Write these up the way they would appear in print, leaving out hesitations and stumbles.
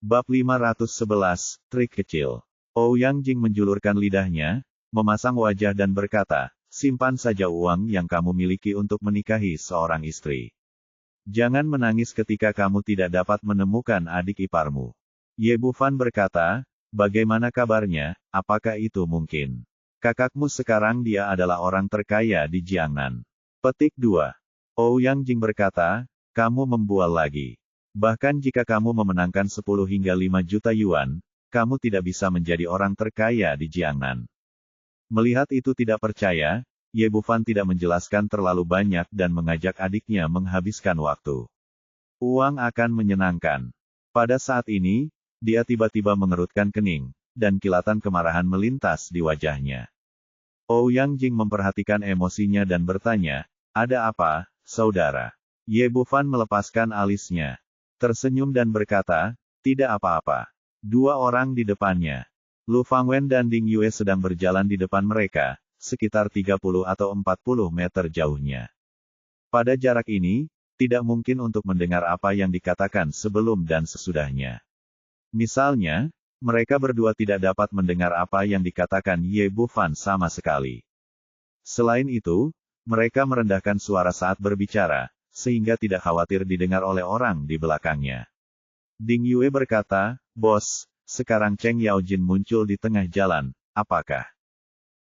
Bab 511, Trik Kecil. Ouyang Jing menjulurkan lidahnya, memasang wajah dan berkata, simpan saja uang yang kamu miliki untuk menikahi seorang istri. Jangan menangis ketika kamu tidak dapat menemukan adik iparmu. Ye Bufan berkata, bagaimana kabarnya, apakah itu mungkin? Kakakmu sekarang dia adalah orang terkaya di Jiangnan. Petik 2. Ouyang Jing berkata, kamu membual lagi. Bahkan jika kamu memenangkan 10 hingga 5 juta yuan, kamu tidak bisa menjadi orang terkaya di Jiangnan. Melihat itu tidak percaya, Ye Bufan tidak menjelaskan terlalu banyak dan mengajak adiknya menghabiskan waktu. Uang akan menyenangkan. Pada saat ini, dia tiba-tiba mengerutkan kening, dan kilatan kemarahan melintas di wajahnya. Ouyang Jing memperhatikan emosinya dan bertanya, ada apa, saudara? Ye Bufan melepaskan alisnya, tersenyum dan berkata, tidak apa-apa. Dua orang di depannya. Lu Fangwen dan Ding Yue sedang berjalan di depan mereka, sekitar 30 atau 40 meter jauhnya. Pada jarak ini, tidak mungkin untuk mendengar apa yang dikatakan sebelum dan sesudahnya. Misalnya, mereka berdua tidak dapat mendengar apa yang dikatakan Ye Bufan sama sekali. Selain itu, mereka merendahkan suara saat berbicara, sehingga tidak khawatir didengar oleh orang di belakangnya. Ding Yue berkata, bos, sekarang Cheng Yaojin muncul di tengah jalan, apakah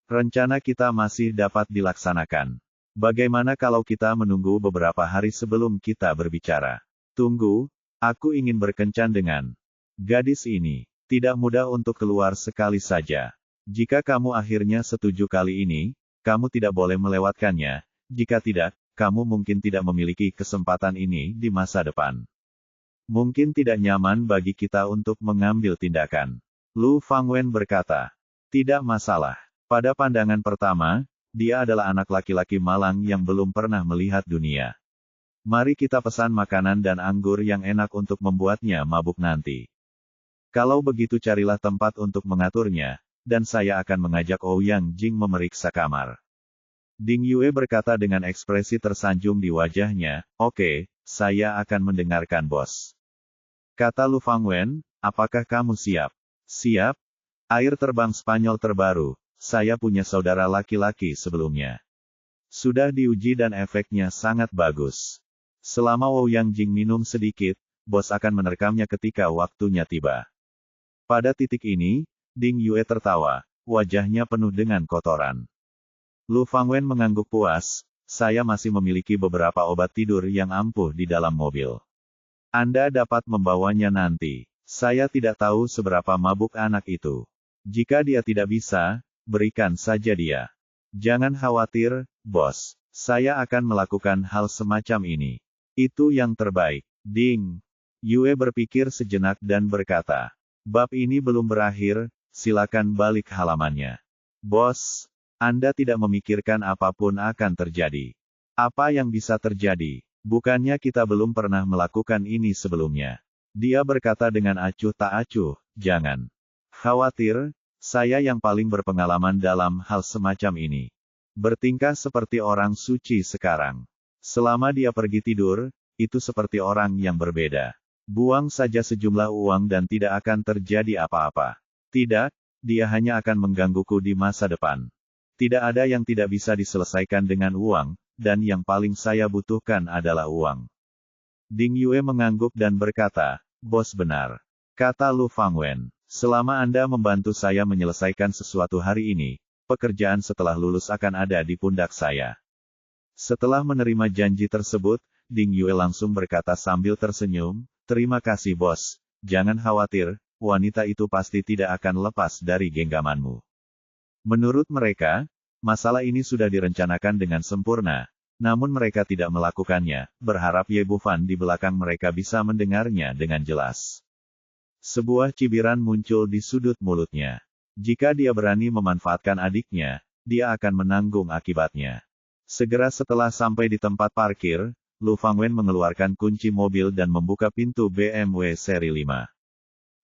rencana kita masih dapat dilaksanakan? Bagaimana kalau kita menunggu beberapa hari sebelum kita berbicara? Tunggu, aku ingin berkencan dengan gadis ini. Tidak mudah untuk keluar sekali saja. Jika kamu akhirnya setuju kali ini, kamu tidak boleh melewatkannya. Jika tidak, kamu mungkin tidak memiliki kesempatan ini di masa depan. Mungkin tidak nyaman bagi kita untuk mengambil tindakan. Lu Fangwen berkata, tidak masalah. Pada pandangan pertama, dia adalah anak laki-laki malang yang belum pernah melihat dunia. Mari kita pesan makanan dan anggur yang enak untuk membuatnya mabuk nanti. Kalau begitu carilah tempat untuk mengaturnya, dan saya akan mengajak Ouyang Jing memeriksa kamar. Ding Yue berkata dengan ekspresi tersanjung di wajahnya, oke, saya akan mendengarkan bos. Kata Lu Fangwen, apakah kamu siap? Siap? Air terbang Spanyol terbaru, saya punya saudara laki-laki sebelumnya. Sudah diuji dan efeknya sangat bagus. Selama Ouyang Jing minum sedikit, bos akan menerekamnya ketika waktunya tiba. Pada titik ini, Ding Yue tertawa, wajahnya penuh dengan kotoran. Lu Fangwen mengangguk puas, saya masih memiliki beberapa obat tidur yang ampuh di dalam mobil. Anda dapat membawanya nanti. Saya tidak tahu seberapa mabuk anak itu. Jika dia tidak bisa, berikan saja dia. Jangan khawatir, bos. Saya akan melakukan hal semacam ini. Itu yang terbaik. Ding Yue berpikir sejenak dan berkata, bab ini belum berakhir, silakan balik halamannya. Bos, Anda tidak memikirkan apapun akan terjadi. Apa yang bisa terjadi? Bukannya kita belum pernah melakukan ini sebelumnya. Dia berkata dengan acuh tak acuh, jangan khawatir, saya yang paling berpengalaman dalam hal semacam ini. Bertingkah seperti orang suci sekarang. Selama dia pergi tidur, itu seperti orang yang berbeda. Buang saja sejumlah uang dan tidak akan terjadi apa-apa. Tidak, dia hanya akan menggangguku di masa depan. Tidak ada yang tidak bisa diselesaikan dengan uang, dan yang paling saya butuhkan adalah uang. Ding Yue mengangguk dan berkata, bos benar. Kata Lu Fangwen, selama Anda membantu saya menyelesaikan sesuatu hari ini, pekerjaan setelah lulus akan ada di pundak saya. Setelah menerima janji tersebut, Ding Yue langsung berkata sambil tersenyum, terima kasih bos, jangan khawatir, wanita itu pasti tidak akan lepas dari genggamanmu. Menurut mereka, masalah ini sudah direncanakan dengan sempurna, namun mereka tidak melakukannya, berharap Ye Bufan di belakang mereka bisa mendengarnya dengan jelas. Sebuah cibiran muncul di sudut mulutnya. Jika dia berani memanfaatkan adiknya, dia akan menanggung akibatnya. Segera setelah sampai di tempat parkir, Lu Fangwen mengeluarkan kunci mobil dan membuka pintu BMW seri 5.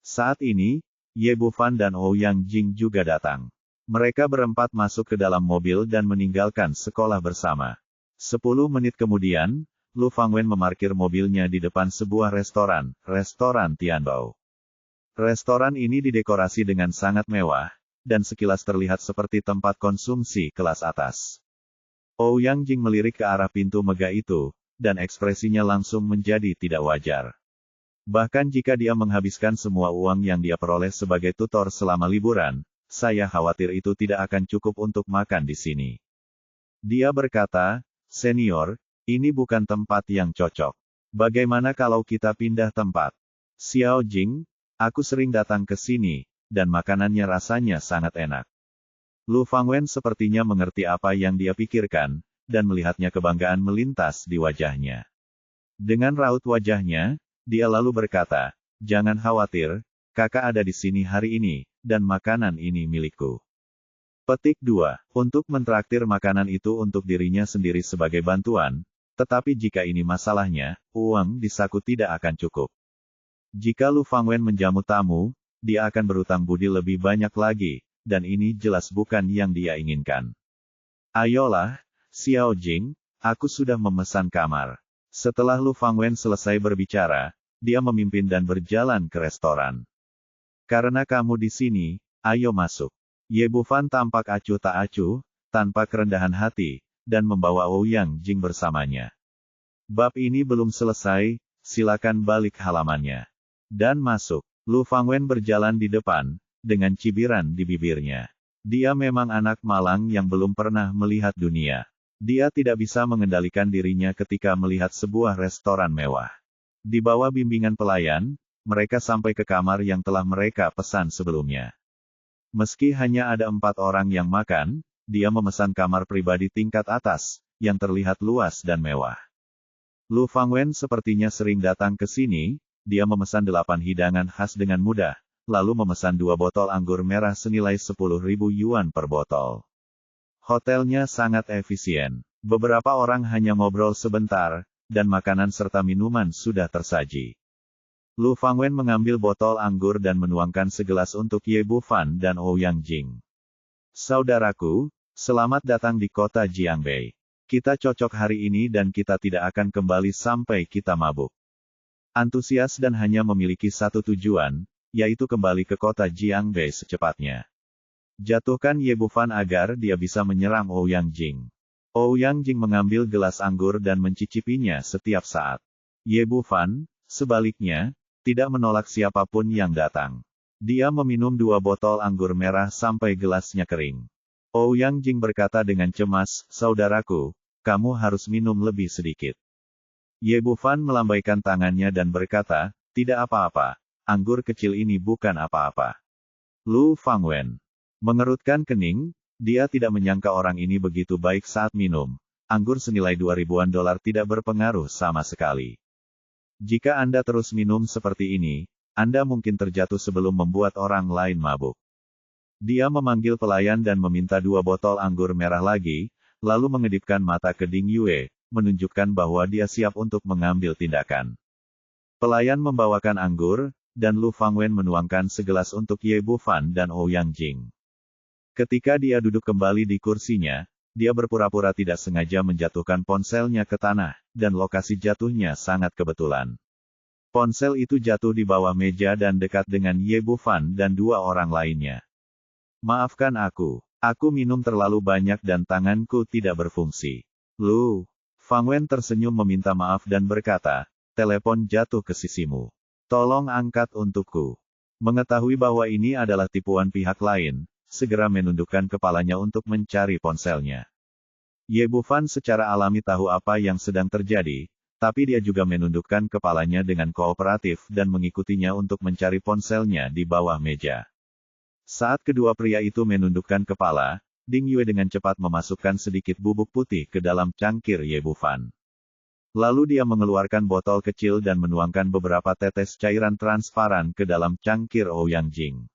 Saat ini, Ye Bufan dan Ouyang Jing juga datang. Mereka berempat masuk ke dalam mobil dan meninggalkan sekolah bersama. 10 menit kemudian, Lu Fangwen memarkir mobilnya di depan sebuah restoran, Restoran Tianbao. Restoran ini didekorasi dengan sangat mewah, dan sekilas terlihat seperti tempat konsumsi kelas atas. Ouyang Jing melirik ke arah pintu megah itu, dan ekspresinya langsung menjadi tidak wajar. Bahkan jika dia menghabiskan semua uang yang dia peroleh sebagai tutor selama liburan, saya khawatir itu tidak akan cukup untuk makan di sini. Dia berkata, "Senior, ini bukan tempat yang cocok. Bagaimana kalau kita pindah tempat?" "Xiao Jing, aku sering datang ke sini, dan makanannya rasanya sangat enak." Lu Fangwen sepertinya mengerti apa yang dia pikirkan, dan melihatnya kebanggaan melintas di wajahnya. Dengan raut wajahnya, dia lalu berkata, "Jangan khawatir, kakak ada di sini hari ini, dan makanan ini milikku." Petik 2. Untuk mentraktir makanan itu untuk dirinya sendiri sebagai bantuan, tetapi jika ini masalahnya, uang di saku tidak akan cukup. Jika Lu Fangwen menjamu tamu, dia akan berutang budi lebih banyak lagi, dan ini jelas bukan yang dia inginkan. "Ayolah, Xiao Jing, aku sudah memesan kamar." Setelah Lu Fangwen selesai berbicara, dia memimpin dan berjalan ke restoran. "Karena kamu di sini, ayo masuk." Ye Bufan tampak acuh tak acuh, tanpa kerendahan hati, dan membawa Ouyang Jing bersamanya. "Bab ini belum selesai, silakan balik halamannya." Dan masuk. Lu Fangwen berjalan di depan, dengan cibiran di bibirnya. Dia memang anak malang yang belum pernah melihat dunia. Dia tidak bisa mengendalikan dirinya ketika melihat sebuah restoran mewah. Di bawah bimbingan pelayan, mereka sampai ke kamar yang telah mereka pesan sebelumnya. Meski hanya ada 4 orang yang makan, dia memesan kamar pribadi tingkat atas, yang terlihat luas dan mewah. Lu Fangwen sepertinya sering datang ke sini, dia memesan 8 hidangan khas dengan mudah, lalu memesan 2 botol anggur merah senilai 10.000 yuan per botol. Hotelnya sangat efisien. Beberapa orang hanya ngobrol sebentar, dan makanan serta minuman sudah tersaji. Lu Fangwen mengambil botol anggur dan menuangkan segelas untuk Ye Bufan dan Ouyang Jing. "Saudaraku, selamat datang di kota Jiangbei. Kita cocok hari ini dan kita tidak akan kembali sampai kita mabuk. Antusias dan hanya memiliki satu tujuan, yaitu kembali ke kota Jiangbei secepatnya." Jatuhkan Ye Bufan agar dia bisa menyerang Ouyang Jing. Ouyang Jing mengambil gelas anggur dan mencicipinya setiap saat. Ye Bufan, sebaliknya, tidak menolak siapapun yang datang. Dia meminum 2 botol anggur merah sampai gelasnya kering. Ouyang Jing berkata dengan cemas, "Saudaraku, kamu harus minum lebih sedikit." Ye Bufan melambaikan tangannya dan berkata, "Tidak apa-apa, anggur kecil ini bukan apa-apa." Lu Fangwen mengerutkan kening, dia tidak menyangka orang ini begitu baik saat minum. Anggur senilai $2.000 tidak berpengaruh sama sekali. Jika Anda terus minum seperti ini, Anda mungkin terjatuh sebelum membuat orang lain mabuk. Dia memanggil pelayan dan meminta 2 botol anggur merah lagi, lalu mengedipkan mata ke Ding Yue, menunjukkan bahwa dia siap untuk mengambil tindakan. Pelayan membawakan anggur, dan Lu Fangwen menuangkan segelas untuk Ye Bufan dan Ouyang Jing. Ketika dia duduk kembali di kursinya, dia berpura-pura tidak sengaja menjatuhkan ponselnya ke tanah, dan lokasi jatuhnya sangat kebetulan. Ponsel itu jatuh di bawah meja dan dekat dengan Ye Bufan dan 2 orang lainnya. "Maafkan aku minum terlalu banyak dan tanganku tidak berfungsi." Lu Fangwen tersenyum meminta maaf dan berkata, "Telepon jatuh ke sisimu. Tolong angkat untukku." Mengetahui bahwa ini adalah tipuan pihak lain, segera menundukkan kepalanya untuk mencari ponselnya. Ye Bufan secara alami tahu apa yang sedang terjadi, tapi dia juga menundukkan kepalanya dengan kooperatif dan mengikutinya untuk mencari ponselnya di bawah meja. Saat kedua pria itu menundukkan kepala, Ding Yue dengan cepat memasukkan sedikit bubuk putih ke dalam cangkir Ye Bufan. Lalu dia mengeluarkan botol kecil dan menuangkan beberapa tetes cairan transparan ke dalam cangkir Ouyang Jing.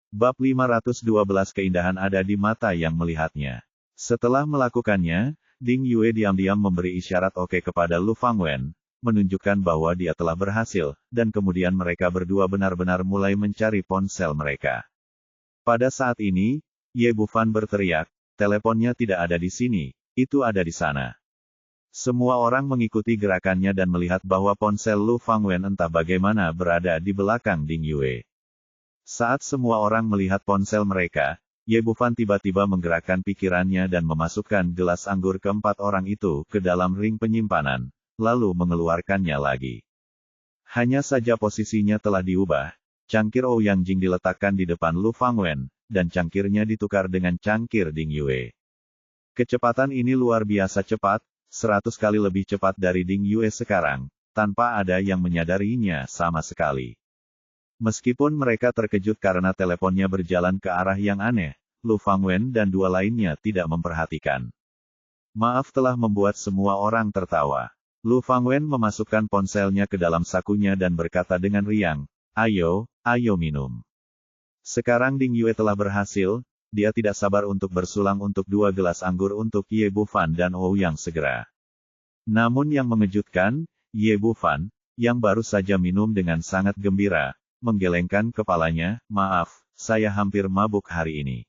Bab 512 Keindahan ada di mata yang melihatnya. Setelah melakukannya, Ding Yue diam-diam memberi isyarat oke kepada Lu Fangwen, menunjukkan bahwa dia telah berhasil, dan kemudian mereka berdua benar-benar mulai mencari ponsel mereka. Pada saat ini, Ye Bufan berteriak, "Teleponnya tidak ada di sini, itu ada di sana." Semua orang mengikuti gerakannya dan melihat bahwa ponsel Lu Fangwen entah bagaimana berada di belakang Ding Yue. Saat semua orang melihat ponsel mereka, Ye Bufan tiba-tiba menggerakkan pikirannya dan memasukkan gelas anggur keempat orang itu ke dalam ring penyimpanan, lalu mengeluarkannya lagi. Hanya saja posisinya telah diubah, cangkir Ouyang Jing diletakkan di depan Lu Fangwen, dan cangkirnya ditukar dengan cangkir Ding Yue. Kecepatan ini luar biasa cepat, 100 kali lebih cepat dari Ding Yue sekarang, tanpa ada yang menyadarinya sama sekali. Meskipun mereka terkejut karena teleponnya berjalan ke arah yang aneh, Lu Fangwen dan dua lainnya tidak memperhatikan. Maaf telah membuat semua orang tertawa. Lu Fangwen memasukkan ponselnya ke dalam sakunya dan berkata dengan riang, ayo minum. Sekarang Ding Yue telah berhasil, dia tidak sabar untuk bersulang untuk 2 gelas anggur untuk Ye Bufan dan Ouyang segera. Namun yang mengejutkan, Ye Bufan, yang baru saja minum dengan sangat gembira, menggelengkan kepalanya, maaf, saya hampir mabuk hari ini.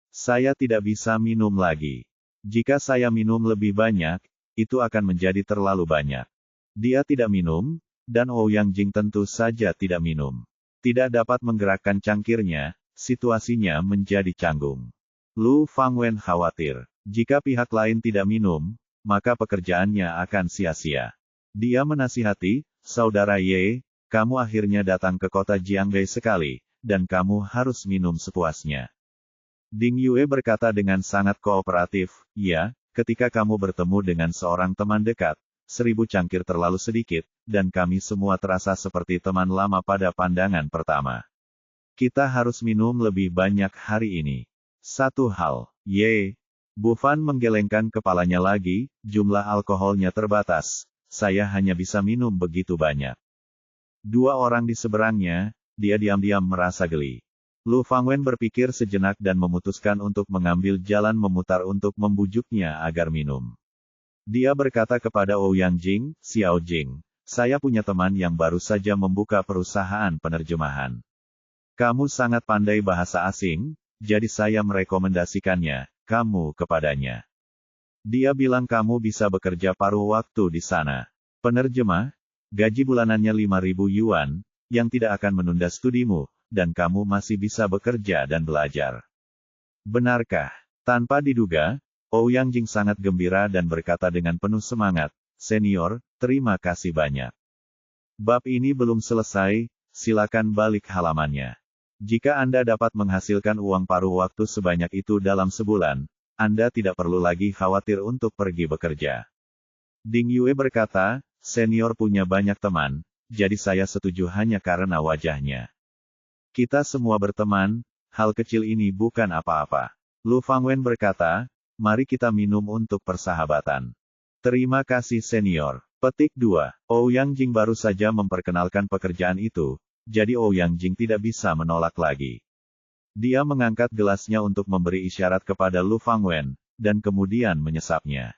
Saya tidak bisa minum lagi. Jika saya minum lebih banyak, itu akan menjadi terlalu banyak. Dia tidak minum, dan Ouyang Jing tentu saja tidak minum. Tidak dapat menggerakkan cangkirnya, situasinya menjadi canggung. Lu Fangwen khawatir, jika pihak lain tidak minum, maka pekerjaannya akan sia-sia. Dia menasihati, saudara Ye, kamu akhirnya datang ke kota Jiangbei sekali, dan kamu harus minum sepuasnya. Ding Yue berkata dengan sangat kooperatif, ya, ketika kamu bertemu dengan seorang teman dekat, 1000 cangkir terlalu sedikit, dan kami semua terasa seperti teman lama pada pandangan pertama. Kita harus minum lebih banyak hari ini. Satu hal, Ye. Bufan menggelengkan kepalanya lagi, jumlah alkoholnya terbatas, saya hanya bisa minum begitu banyak. Dua orang di seberangnya, dia diam-diam merasa geli. Lu Fangwen berpikir sejenak dan memutuskan untuk mengambil jalan memutar untuk membujuknya agar minum. Dia berkata kepada Ouyang Jing, Xiao Jing, saya punya teman yang baru saja membuka perusahaan penerjemahan. Kamu sangat pandai bahasa asing, jadi saya merekomendasikannya, kamu kepadanya. Dia bilang kamu bisa bekerja paruh waktu di sana. Penerjemah, gaji bulanannya 5.000 yuan, yang tidak akan menunda studimu, dan kamu masih bisa bekerja dan belajar. Benarkah? Tanpa diduga, Ouyang Jing sangat gembira dan berkata dengan penuh semangat, senior, terima kasih banyak. Bab ini belum selesai, silakan balik halamannya. Jika Anda dapat menghasilkan uang paruh waktu sebanyak itu dalam sebulan, Anda tidak perlu lagi khawatir untuk pergi bekerja. Ding Yue berkata, senior punya banyak teman, jadi saya setuju hanya karena wajahnya. Kita semua berteman, hal kecil ini bukan apa-apa. Lu Fangwen berkata, mari kita minum untuk persahabatan. Terima kasih senior. Petik 2. Ouyang Jing baru saja memperkenalkan pekerjaan itu, jadi Ouyang Jing tidak bisa menolak lagi. Dia mengangkat gelasnya untuk memberi isyarat kepada Lu Fangwen, dan kemudian menyesapnya.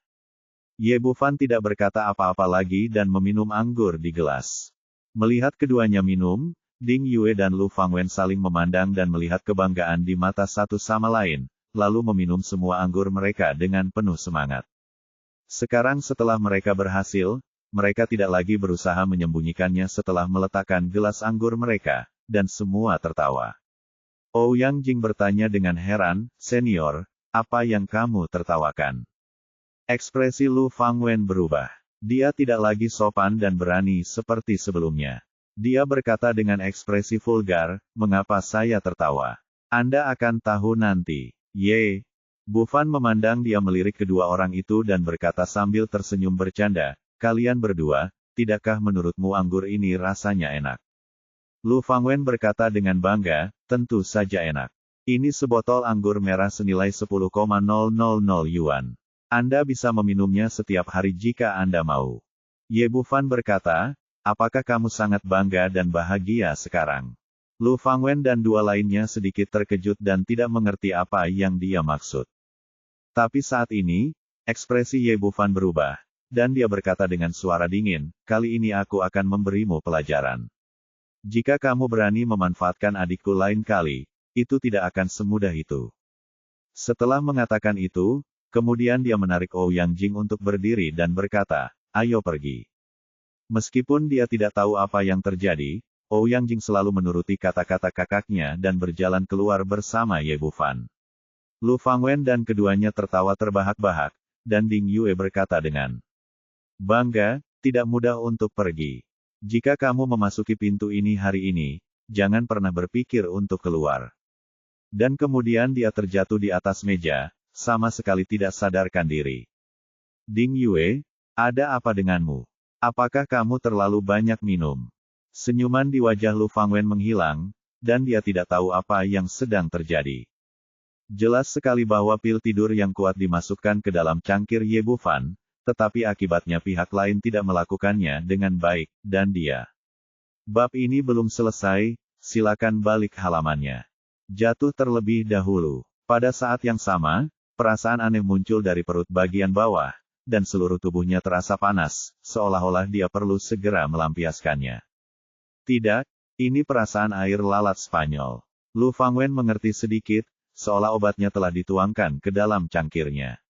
Ye Bufan tidak berkata apa-apa lagi dan meminum anggur di gelas. Melihat keduanya minum, Ding Yue dan Lu Fangwen saling memandang dan melihat kebanggaan di mata satu sama lain, lalu meminum semua anggur mereka dengan penuh semangat. Sekarang setelah mereka berhasil, mereka tidak lagi berusaha menyembunyikannya setelah meletakkan gelas anggur mereka, dan semua tertawa. Ouyang Jing bertanya dengan heran, senior, apa yang kamu tertawakan? Ekspresi Lu Fangwen berubah. Dia tidak lagi sopan dan berani seperti sebelumnya. Dia berkata dengan ekspresi vulgar, mengapa saya tertawa? Anda akan tahu nanti. Ye. Bufan memandang dia melirik kedua orang itu dan berkata sambil tersenyum bercanda, kalian berdua, tidakkah menurutmu anggur ini rasanya enak? Lu Fangwen berkata dengan bangga, tentu saja enak. Ini sebotol anggur merah senilai 10,000 yuan. Anda bisa meminumnya setiap hari jika Anda mau. Ye Bufan berkata, apakah kamu sangat bangga dan bahagia sekarang? Lu Fangwen dan dua lainnya sedikit terkejut dan tidak mengerti apa yang dia maksud. Tapi saat ini, ekspresi Ye Bufan berubah, dan dia berkata dengan suara dingin, kali ini aku akan memberimu pelajaran. Jika kamu berani memanfaatkan adikku lain kali, itu tidak akan semudah itu. Setelah mengatakan itu, kemudian dia menarik Ouyang Jing untuk berdiri dan berkata, ayo pergi. Meskipun dia tidak tahu apa yang terjadi, Ouyang Jing selalu menuruti kata-kata kakaknya dan berjalan keluar bersama Ye Bufan. Lu Fangwen dan keduanya tertawa terbahak-bahak, dan Ding Yue berkata dengan bangga, tidak mudah untuk pergi. Jika kamu memasuki pintu ini hari ini, jangan pernah berpikir untuk keluar. Dan kemudian dia terjatuh di atas meja, sama sekali tidak sadarkan diri. Ding Yue, ada apa denganmu? Apakah kamu terlalu banyak minum? Senyuman di wajah Lu Fangwen menghilang, dan dia tidak tahu apa yang sedang terjadi. Jelas sekali bahwa pil tidur yang kuat dimasukkan ke dalam cangkir Ye Bufan, tetapi akibatnya pihak lain tidak melakukannya dengan baik, dan dia. Bab ini belum selesai, silakan balik halamannya. Jatuh terlebih dahulu. Pada saat yang sama, perasaan aneh muncul dari perut bagian bawah, dan seluruh tubuhnya terasa panas, seolah-olah dia perlu segera melampiaskannya. Tidak, ini perasaan air lalat Spanyol. Lu Fangwen mengerti sedikit, seolah obatnya telah dituangkan ke dalam cangkirnya.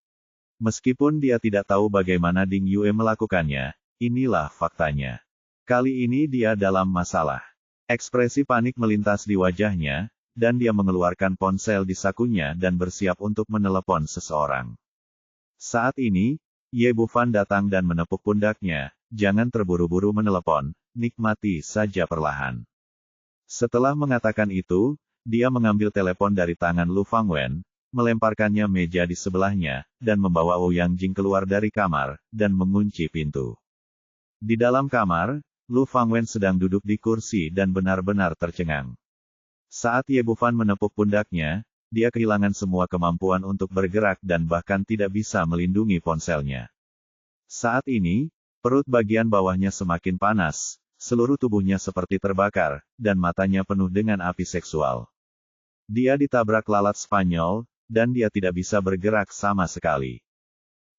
Meskipun dia tidak tahu bagaimana Ding Yue melakukannya, inilah faktanya. Kali ini dia dalam masalah. Ekspresi panik melintas di wajahnya, dan dia mengeluarkan ponsel di sakunya dan bersiap untuk menelepon seseorang. Saat ini, Ye Bufan datang dan menepuk pundaknya, jangan terburu-buru menelepon, nikmati saja perlahan. Setelah mengatakan itu, dia mengambil telepon dari tangan Lu Fangwen, melemparkannya meja di sebelahnya, dan membawa Ouyang Jing keluar dari kamar, dan mengunci pintu. Di dalam kamar, Lu Fangwen sedang duduk di kursi dan benar-benar tercengang. Saat Ye Bufan menepuk pundaknya, dia kehilangan semua kemampuan untuk bergerak dan bahkan tidak bisa melindungi ponselnya. Saat ini, perut bagian bawahnya semakin panas, seluruh tubuhnya seperti terbakar, dan matanya penuh dengan api seksual. Dia ditabrak lalat Spanyol, dan dia tidak bisa bergerak sama sekali.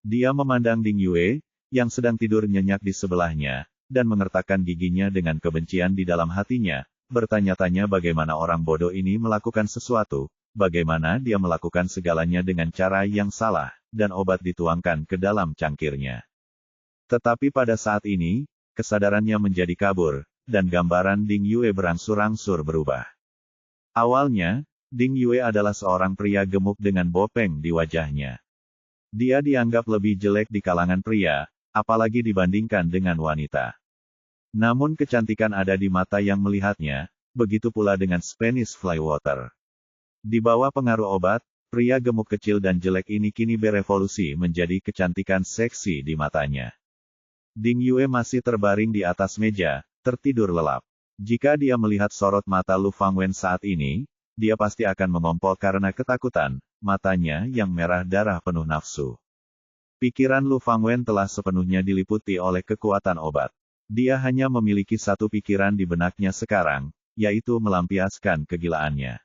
Dia memandang Ding Yue, yang sedang tidur nyenyak di sebelahnya, dan mengertakkan giginya dengan kebencian di dalam hatinya, bertanya-tanya bagaimana orang bodoh ini melakukan sesuatu, bagaimana dia melakukan segalanya dengan cara yang salah, dan obat dituangkan ke dalam cangkirnya. Tetapi pada saat ini, kesadarannya menjadi kabur, dan gambaran Ding Yue berangsur-angsur berubah. Awalnya, Ding Yue adalah seorang pria gemuk dengan bopeng di wajahnya. Dia dianggap lebih jelek di kalangan pria, apalagi dibandingkan dengan wanita. Namun kecantikan ada di mata yang melihatnya, begitu pula dengan Spanish Flywater. Di bawah pengaruh obat, pria gemuk kecil dan jelek ini kini berevolusi menjadi kecantikan seksi di matanya. Ding Yue masih terbaring di atas meja, tertidur lelap. Jika dia melihat sorot mata Lu Fangwen saat ini, dia pasti akan mengompol karena ketakutan, matanya yang merah darah penuh nafsu. Pikiran Lu Fangwen telah sepenuhnya diliputi oleh kekuatan obat. Dia hanya memiliki satu pikiran di benaknya sekarang, yaitu melampiaskan kegilaannya.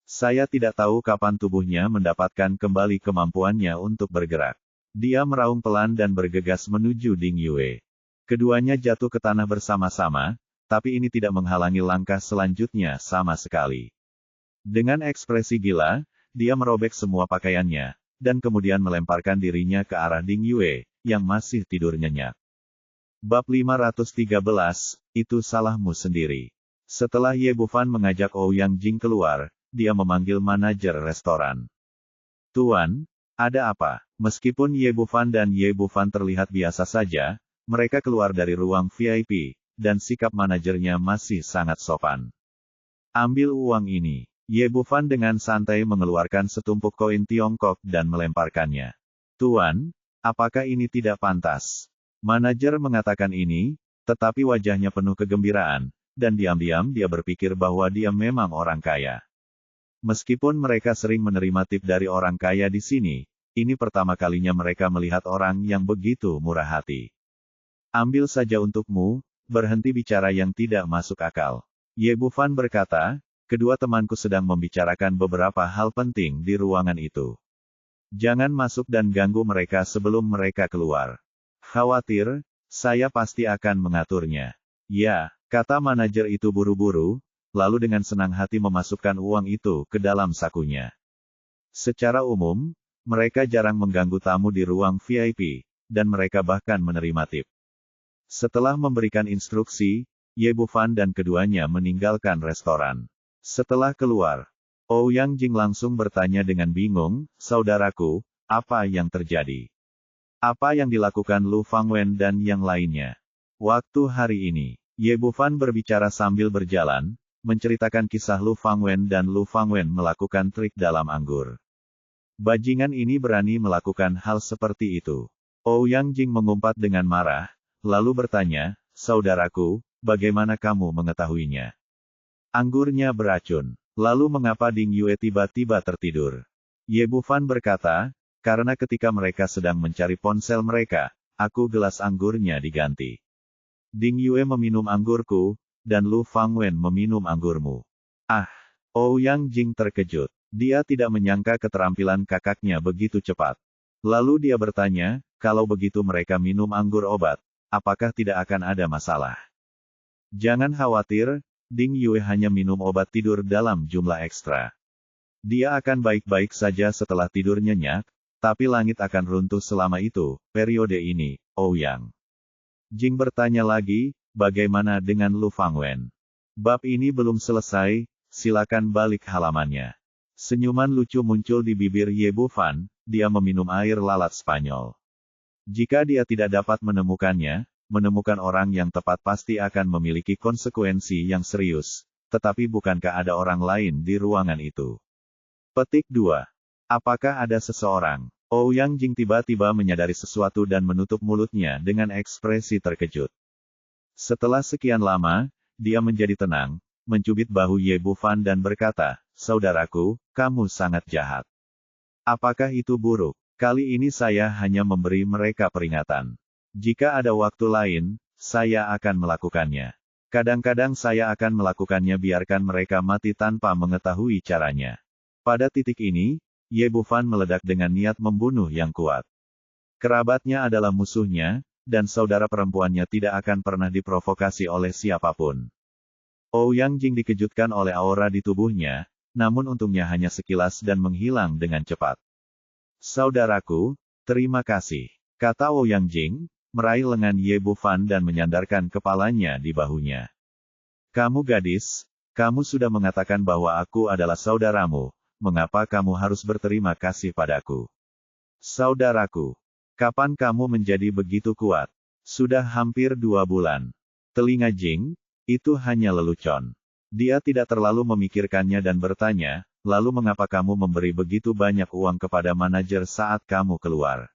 Saya tidak tahu kapan tubuhnya mendapatkan kembali kemampuannya untuk bergerak. Dia meraung pelan dan bergegas menuju Ding Yue. Keduanya jatuh ke tanah bersama-sama, tapi ini tidak menghalangi langkah selanjutnya sama sekali. Dengan ekspresi gila, dia merobek semua pakaiannya, dan kemudian melemparkan dirinya ke arah Ding Yue, yang masih tidur nyenyak. Bab 513, itu salahmu sendiri. Setelah Ye Bufan mengajak Ouyang Jing keluar, dia memanggil manajer restoran. Tuan, ada apa? Meskipun Ye Bufan dan Ye Bufan terlihat biasa saja, mereka keluar dari ruang VIP, dan sikap manajernya masih sangat sopan. Ambil uang ini. Ye Bufan dengan santai mengeluarkan setumpuk koin Tiongkok dan melemparkannya. Tuan, apakah ini tidak pantas? Manajer mengatakan ini, tetapi wajahnya penuh kegembiraan, dan diam-diam dia berpikir bahwa dia memang orang kaya. Meskipun mereka sering menerima tip dari orang kaya di sini, ini pertama kalinya mereka melihat orang yang begitu murah hati. Ambil saja untukmu, berhenti bicara yang tidak masuk akal. Ye Bufan berkata, kedua temanku sedang membicarakan beberapa hal penting di ruangan itu. Jangan masuk dan ganggu mereka sebelum mereka keluar. Khawatir, saya pasti akan mengaturnya. Ya, kata manajer itu buru-buru, lalu dengan senang hati memasukkan uang itu ke dalam sakunya. Secara umum, mereka jarang mengganggu tamu di ruang VIP, dan mereka bahkan menerima tip. Setelah memberikan instruksi, Ye Bufan dan keduanya meninggalkan restoran. Setelah keluar, Ouyang Jing langsung bertanya dengan bingung, "Saudaraku, apa yang terjadi? Apa yang dilakukan Lu Fangwen dan yang lainnya?" Waktu hari ini, Ye Bufan berbicara sambil berjalan, menceritakan kisah Lu Fangwen dan Lu Fangwen melakukan trik dalam anggur. Bajingan ini berani melakukan hal seperti itu. Ouyang Jing mengumpat dengan marah, lalu bertanya, "Saudaraku, bagaimana kamu mengetahuinya? Anggurnya beracun. Lalu mengapa Ding Yue tiba-tiba tertidur?" Ye Bufan berkata, "Karena ketika mereka sedang mencari ponsel mereka, aku gelas anggurnya diganti. Ding Yue meminum anggurku, dan Lu Fangwen meminum anggurmu." Ah! Ouyang Jing terkejut. Dia tidak menyangka keterampilan kakaknya begitu cepat. Lalu dia bertanya, "Kalau begitu mereka minum anggur obat, apakah tidak akan ada masalah?" "Jangan khawatir, Ding Yue hanya minum obat tidur dalam jumlah ekstra. Dia akan baik-baik saja setelah tidur nyenyak, tapi langit akan runtuh selama itu, periode ini." Ouyang Jing bertanya lagi, "Bagaimana dengan Lu Fangwen? Bab ini belum selesai, silakan balik halamannya." Senyuman lucu muncul di bibir Ye Bufan, dia meminum air lalat Spanyol. Jika dia tidak dapat menemukannya, menemukan orang yang tepat pasti akan memiliki konsekuensi yang serius, tetapi bukankah ada orang lain di ruangan itu? Petik 2. Apakah ada seseorang? Ouyang Jing tiba-tiba menyadari sesuatu dan menutup mulutnya dengan ekspresi terkejut. Setelah sekian lama, dia menjadi tenang, mencubit bahu Ye Bufan dan berkata, "Saudaraku, kamu sangat jahat. Apakah itu buruk? Kali ini saya hanya memberi mereka peringatan. Jika ada waktu lain, saya akan melakukannya. Kadang-kadang saya akan melakukannya biarkan mereka mati tanpa mengetahui caranya." Pada titik ini, Ye Bufan meledak dengan niat membunuh yang kuat. Kerabatnya adalah musuhnya, dan saudara perempuannya tidak akan pernah diprovokasi oleh siapapun. Ouyang Jing dikejutkan oleh aura di tubuhnya, namun untungnya hanya sekilas dan menghilang dengan cepat. "Saudaraku, terima kasih," kata Ouyang Jing, meraih lengan Ye Bufan dan menyandarkan kepalanya di bahunya. "Kamu gadis, kamu sudah mengatakan bahwa aku adalah saudaramu, mengapa kamu harus berterima kasih padaku? Saudaraku, kapan kamu menjadi begitu kuat?" "Sudah hampir 2 bulan. Telinga Jing, itu hanya lelucon. Dia tidak terlalu memikirkannya dan bertanya, "Lalu mengapa kamu memberi begitu banyak uang kepada manajer saat kamu keluar?"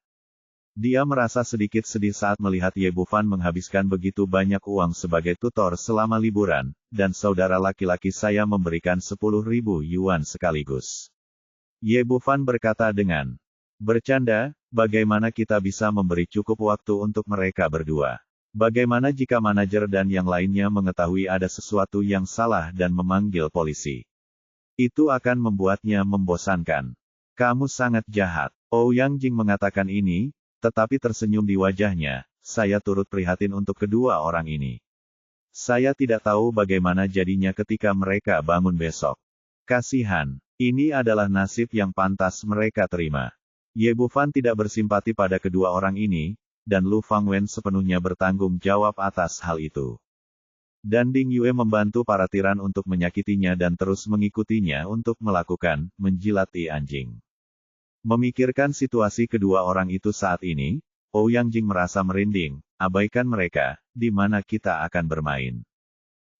Dia merasa sedikit sedih saat melihat Ye Bufan menghabiskan begitu banyak uang sebagai tutor selama liburan, dan saudara laki-laki saya memberikan 10.000 yuan sekaligus. Ye Bufan berkata dengan bercanda, "Bagaimana kita bisa memberi cukup waktu untuk mereka berdua? Bagaimana jika manajer dan yang lainnya mengetahui ada sesuatu yang salah dan memanggil polisi? Itu akan membuatnya membosankan." "Kamu sangat jahat." Ouyang Jing mengatakan ini, tetapi tersenyum di wajahnya. "Saya turut prihatin untuk kedua orang ini. Saya tidak tahu bagaimana jadinya ketika mereka bangun besok. Kasihan. Ini adalah nasib yang pantas mereka terima." Ye Bufan tidak bersimpati pada kedua orang ini, dan Lu Fangwen sepenuhnya bertanggung jawab atas hal itu. Dan Ding Yue membantu para tiran untuk menyakitinya dan terus mengikutinya untuk melakukan menjilati anjing. Memikirkan situasi kedua orang itu saat ini, Ouyang Jing merasa merinding. "Abaikan mereka, di mana kita akan bermain?"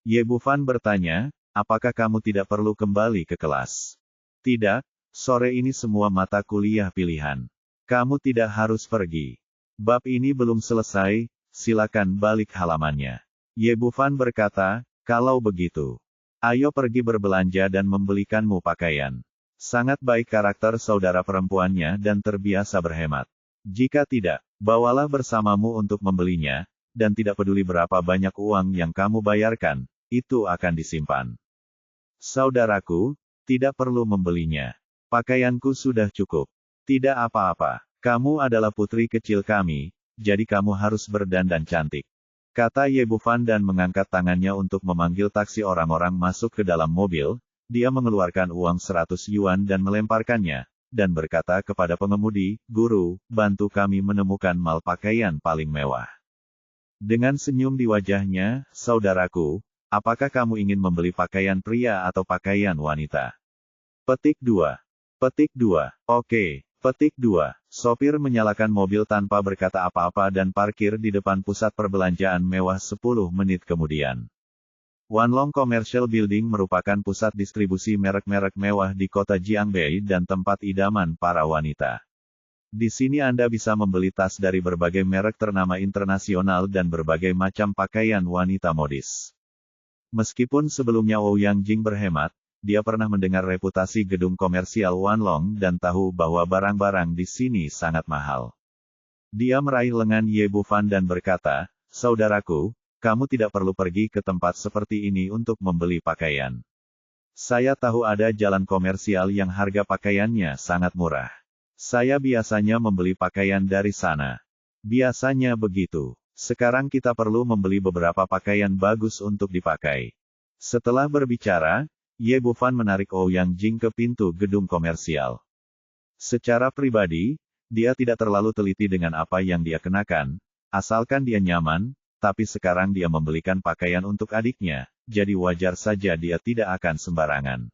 Ye Bufan bertanya, "Apakah kamu tidak perlu kembali ke kelas?" "Tidak, sore ini semua mata kuliah pilihan. Kamu tidak harus pergi. Bab ini belum selesai, silakan balik halamannya." Ye Bufan berkata, "Kalau begitu, ayo pergi berbelanja dan membelikanmu pakaian." Sangat baik karakter saudara perempuannya dan terbiasa berhemat. "Jika tidak, bawalah bersamamu untuk membelinya, dan tidak peduli berapa banyak uang yang kamu bayarkan, itu akan disimpan." "Saudaraku, tidak perlu membelinya. Pakaianku sudah cukup." "Tidak apa-apa. Kamu adalah putri kecil kami, jadi kamu harus berdandan cantik," kata Ye Bufan dan mengangkat tangannya untuk memanggil taksi. Orang-orang masuk ke dalam mobil. Dia mengeluarkan uang 100 yuan dan melemparkannya, dan berkata kepada pengemudi, "Guru, bantu kami menemukan mal pakaian paling mewah." Dengan senyum di wajahnya, saudaraku, apakah kamu ingin membeli pakaian pria atau pakaian wanita? Petik 2. Petik 2. Oke. Petik 2. Sopir menyalakan mobil tanpa berkata apa-apa dan parkir di depan pusat perbelanjaan mewah 10 menit kemudian. Wanlong Commercial Building merupakan pusat distribusi merek-merek mewah di kota Jiangbei dan tempat idaman para wanita. Di sini Anda bisa membeli tas dari berbagai merek ternama internasional dan berbagai macam pakaian wanita modis. Meskipun sebelumnya Ouyang Jing berhemat, dia pernah mendengar reputasi gedung komersial Wanlong dan tahu bahwa barang-barang di sini sangat mahal. Dia meraih lengan Ye Bufan dan berkata, "Saudaraku, kamu tidak perlu pergi ke tempat seperti ini untuk membeli pakaian. Saya tahu ada jalan komersial yang harga pakaiannya sangat murah. Saya biasanya membeli pakaian dari sana. Biasanya begitu. Sekarang kita perlu membeli beberapa pakaian bagus untuk dipakai." Setelah berbicara, Ye Bufan menarik Ouyang Jing ke pintu gedung komersial. Secara pribadi, dia tidak terlalu teliti dengan apa yang dia kenakan, asalkan dia nyaman, tapi sekarang dia membelikan pakaian untuk adiknya, jadi wajar saja dia tidak akan sembarangan.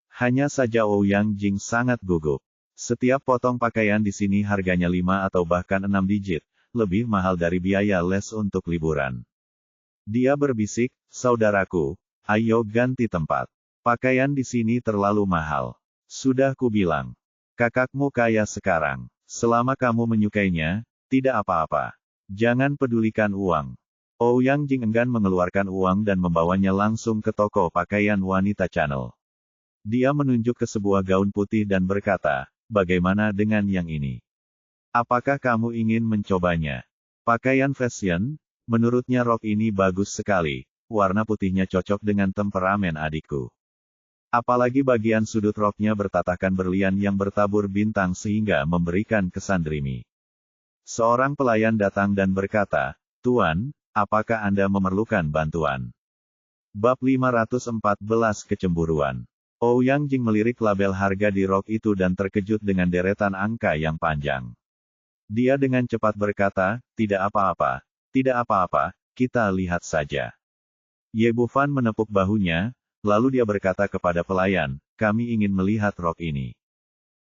Hanya saja Ouyang Jing sangat gugup. Setiap potong pakaian di sini harganya 5 atau bahkan 6 digit, lebih mahal dari biaya les untuk liburan. Dia berbisik, "Saudaraku, ayo ganti tempat. Pakaian di sini terlalu mahal. Sudah kubilang. Kakakmu kaya sekarang. Selama kamu menyukainya, tidak apa-apa. Jangan pedulikan uang." Ouyang Jing enggan mengeluarkan uang dan membawanya langsung ke toko pakaian wanita Channel. Dia menunjuk ke sebuah gaun putih dan berkata, "Bagaimana dengan yang ini? Apakah kamu ingin mencobanya?" Pakaian fashion, menurutnya rok ini bagus sekali, warna putihnya cocok dengan temperamen adikku. Apalagi bagian sudut roknya bertatahkan berlian yang bertabur bintang sehingga memberikan kesan dreamy. Seorang pelayan datang dan berkata, "Tuan, apakah Anda memerlukan bantuan?" Bab 514 Kecemburuan. Ouyang Jing melirik label harga di rok itu dan terkejut dengan deretan angka yang panjang. Dia dengan cepat berkata, "Tidak apa-apa, tidak apa-apa, kita lihat saja." Ye Bufan menepuk bahunya, lalu dia berkata kepada pelayan, "Kami ingin melihat rok ini."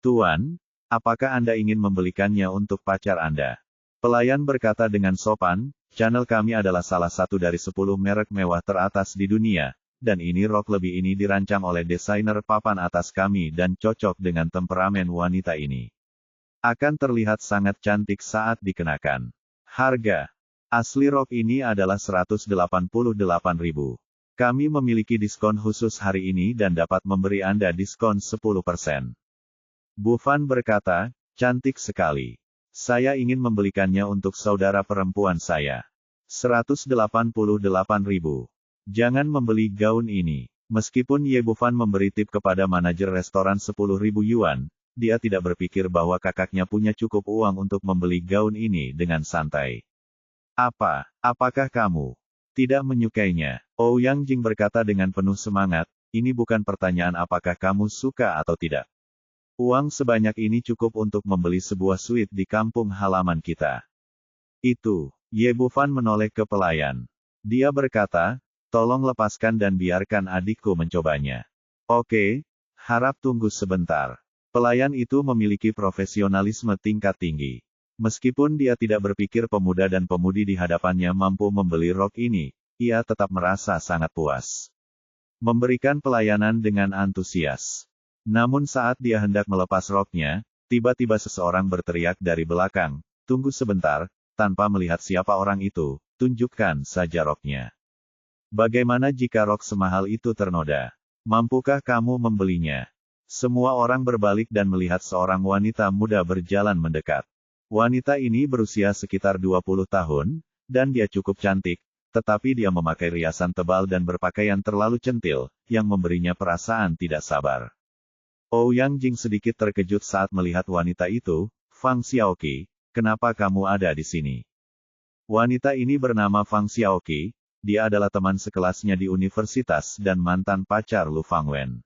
"Tuan, apakah Anda ingin membelikannya untuk pacar Anda?" Pelayan berkata dengan sopan, "Channel kami adalah salah satu dari 10 merek mewah teratas di dunia. Dan ini rok lebih ini dirancang oleh desainer papan atas kami dan cocok dengan temperamen wanita ini. Akan terlihat sangat cantik saat dikenakan. Harga asli rok ini adalah 188.000. Kami memiliki diskon khusus hari ini dan dapat memberi Anda diskon 10%. Bufan berkata, "Cantik sekali. Saya ingin membelikannya untuk saudara perempuan saya. 188.000. Jangan membeli gaun ini." Meskipun Ye Bufan memberi tip kepada manajer restoran 10.000 yuan, dia tidak berpikir bahwa kakaknya punya cukup uang untuk membeli gaun ini dengan santai. Apakah kamu tidak menyukainya?" Ouyang Jing berkata dengan penuh semangat, "Ini bukan pertanyaan apakah kamu suka atau tidak. Uang sebanyak ini cukup untuk membeli sebuah suite di kampung halaman kita." "Itu." Ye Bufan menoleh ke pelayan. Dia berkata, "Tolong lepaskan dan biarkan adikku mencobanya." "Oke, harap tunggu sebentar." Pelayan itu memiliki profesionalisme tingkat tinggi. Meskipun dia tidak berpikir pemuda dan pemudi di hadapannya mampu membeli rok ini, ia tetap merasa sangat puas. Memberikan pelayanan dengan antusias. Namun saat dia hendak melepas roknya, tiba-tiba seseorang berteriak dari belakang, "Tunggu sebentar," tanpa melihat siapa orang itu, "Tunjukkan saja roknya. Bagaimana jika rok semahal itu ternoda? Mampukah kamu membelinya?" Semua orang berbalik dan melihat seorang wanita muda berjalan mendekat. Wanita ini berusia sekitar 20 tahun, dan dia cukup cantik, tetapi dia memakai riasan tebal dan berpakaian terlalu centil, yang memberinya perasaan tidak sabar. Ouyang Jing sedikit terkejut saat melihat wanita itu. "Fang Xiaoqi, kenapa kamu ada di sini?" Wanita ini bernama Fang Xiaoqi. Dia adalah teman sekelasnya di universitas dan mantan pacar Lu Fangwen.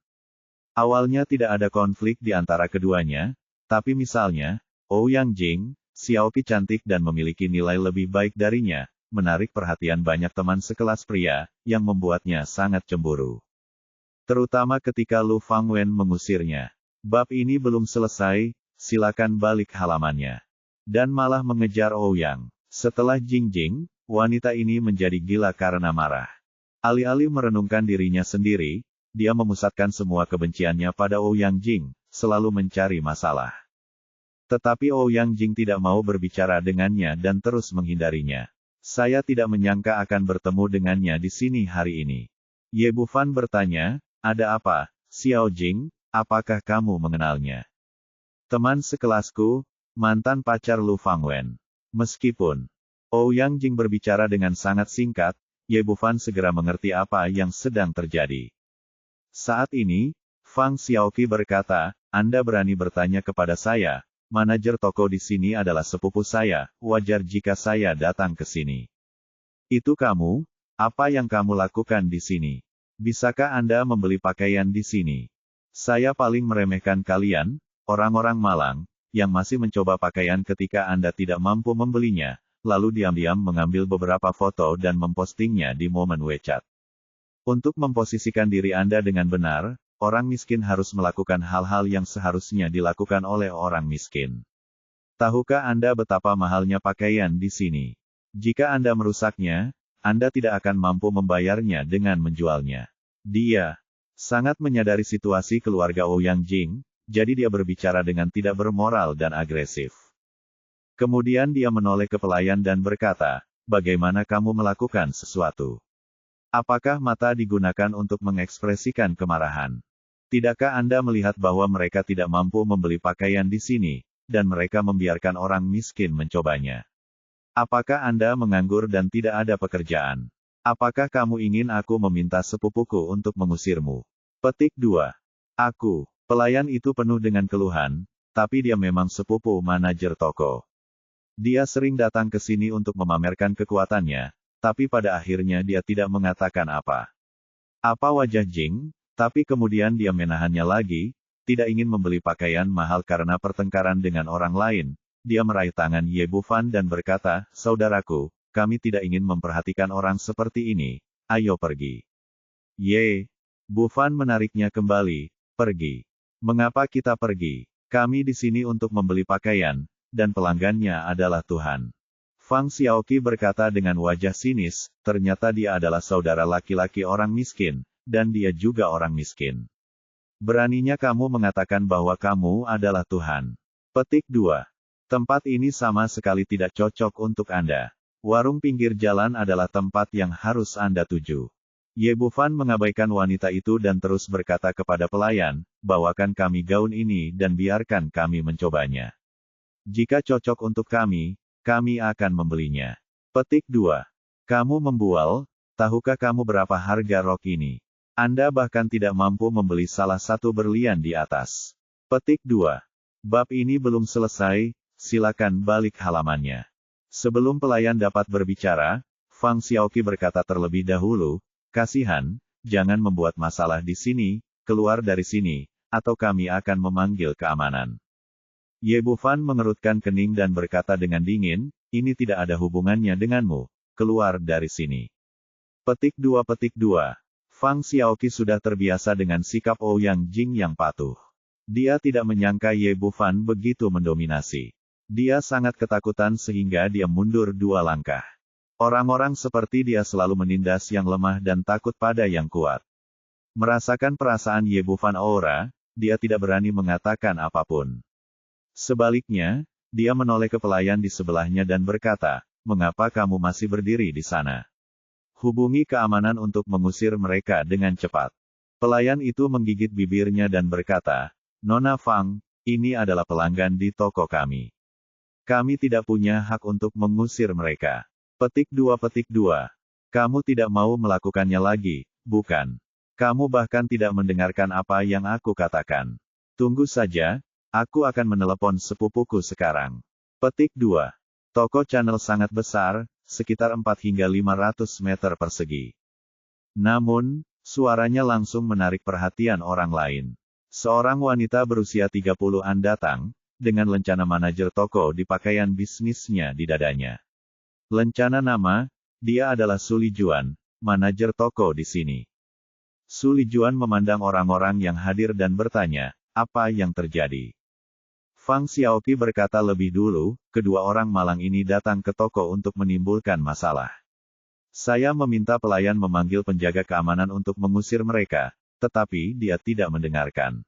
Awalnya tidak ada konflik di antara keduanya, tapi misalnya, Ouyang Jing, Xiaoqi cantik dan memiliki nilai lebih baik darinya, menarik perhatian banyak teman sekelas pria, yang membuatnya sangat cemburu. Terutama ketika Lu Fangwen mengusirnya. Bab ini belum selesai, silakan balik halamannya. Dan malah mengejar Ouyang. Setelah Jingjing, wanita ini menjadi gila karena marah. Alih-alih merenungkan dirinya sendiri, dia memusatkan semua kebenciannya pada Ouyang Jing, selalu mencari masalah. Tetapi Ouyang Jing tidak mau berbicara dengannya dan terus menghindarinya. Saya tidak menyangka akan bertemu dengannya di sini hari ini. Ye Bufan bertanya, ada apa, Xiao Jing, apakah kamu mengenalnya? Teman sekelasku, mantan pacar Lu Fangwen. Meskipun Ouyang Jing berbicara dengan sangat singkat, Ye Bufan segera mengerti apa yang sedang terjadi. Saat ini, Fang Xiaoqi berkata, Anda berani bertanya kepada saya, manajer toko di sini adalah sepupu saya, wajar jika saya datang ke sini. Itu kamu? Apa yang kamu lakukan di sini? Bisakah Anda membeli pakaian di sini? Saya paling meremehkan kalian, orang-orang malang, yang masih mencoba pakaian ketika Anda tidak mampu membelinya, lalu diam-diam mengambil beberapa foto dan mempostingnya di momen WeChat. Untuk memposisikan diri Anda dengan benar, orang miskin harus melakukan hal-hal yang seharusnya dilakukan oleh orang miskin. Tahukah Anda betapa mahalnya pakaian di sini? Jika Anda merusaknya, Anda tidak akan mampu membayarnya dengan menjualnya. Dia sangat menyadari situasi keluarga Ouyang Jing, jadi dia berbicara dengan tidak bermoral dan agresif. Kemudian dia menoleh ke pelayan dan berkata, bagaimana kamu melakukan sesuatu? Apakah mata digunakan untuk mengekspresikan kemarahan? Tidakkah Anda melihat bahwa mereka tidak mampu membeli pakaian di sini, dan mereka membiarkan orang miskin mencobanya? Apakah Anda menganggur dan tidak ada pekerjaan? Apakah kamu ingin aku meminta sepupuku untuk mengusirmu? Petik 2. Aku. Pelayan itu penuh dengan keluhan, tapi dia memang sepupu manajer toko. Dia sering datang ke sini untuk memamerkan kekuatannya, tapi pada akhirnya dia tidak mengatakan apa. Apa wajah Jing? Tapi kemudian dia menahannya lagi, tidak ingin membeli pakaian mahal karena pertengkaran dengan orang lain. Dia meraih tangan Ye Bufan dan berkata, saudaraku, kami tidak ingin memperhatikan orang seperti ini, ayo pergi. Ye Bufan menariknya kembali, pergi. Mengapa kita pergi? Kami di sini untuk membeli pakaian, dan pelanggannya adalah Tuhan. Fang Xiaoqi berkata dengan wajah sinis, ternyata dia adalah saudara laki-laki orang miskin, dan dia juga orang miskin. Beraninya kamu mengatakan bahwa kamu adalah Tuhan. Petik 2. Tempat ini sama sekali tidak cocok untuk Anda. Warung pinggir jalan adalah tempat yang harus Anda tuju. Ye Bufan mengabaikan wanita itu dan terus berkata kepada pelayan, bawakan kami gaun ini dan biarkan kami mencobanya. Jika cocok untuk kami akan membelinya. Petik 2. Kamu membual, tahukah kamu berapa harga rok ini? Anda bahkan tidak mampu membeli salah satu berlian di atas. Petik 2. Bab ini belum selesai, silakan balik halamannya. Sebelum pelayan dapat berbicara, Fang Xiaoqi berkata terlebih dahulu, kasihan, jangan membuat masalah di sini, keluar dari sini, atau kami akan memanggil keamanan. Ye Bufan mengerutkan kening dan berkata dengan dingin, ini tidak ada hubungannya denganmu, keluar dari sini. Petik 2. Fang Xiaoqi sudah terbiasa dengan sikap Ouyang Jing yang patuh. Dia tidak menyangka Ye Bufan begitu mendominasi. Dia sangat ketakutan sehingga dia mundur 2 langkah. Orang-orang seperti dia selalu menindas yang lemah dan takut pada yang kuat. Merasakan perasaan Ye Bufan aura, dia tidak berani mengatakan apapun. Sebaliknya, dia menoleh ke pelayan di sebelahnya dan berkata, mengapa kamu masih berdiri di sana? Hubungi keamanan untuk mengusir mereka dengan cepat. Pelayan itu menggigit bibirnya dan berkata, Nona Fang, ini adalah pelanggan di toko kami. Kami tidak punya hak untuk mengusir mereka. Petik 2. Kamu tidak mau melakukannya lagi, bukan? Kamu bahkan tidak mendengarkan apa yang aku katakan. Tunggu saja, aku akan menelepon sepupuku sekarang. Petik 2. Toko channel sangat besar, sekitar 4 hingga 500 meter persegi. Namun, suaranya langsung menarik perhatian orang lain. Seorang wanita berusia 30-an datang, dengan lencana manajer toko di pakaian bisnisnya di dadanya. Lencana nama, dia adalah Su Lijuan, manajer toko di sini. Su Lijuan memandang orang-orang yang hadir dan bertanya, apa yang terjadi? Fang Xiaoqi berkata lebih dulu, kedua orang malang ini datang ke toko untuk menimbulkan masalah. Saya meminta pelayan memanggil penjaga keamanan untuk mengusir mereka, tetapi dia tidak mendengarkan.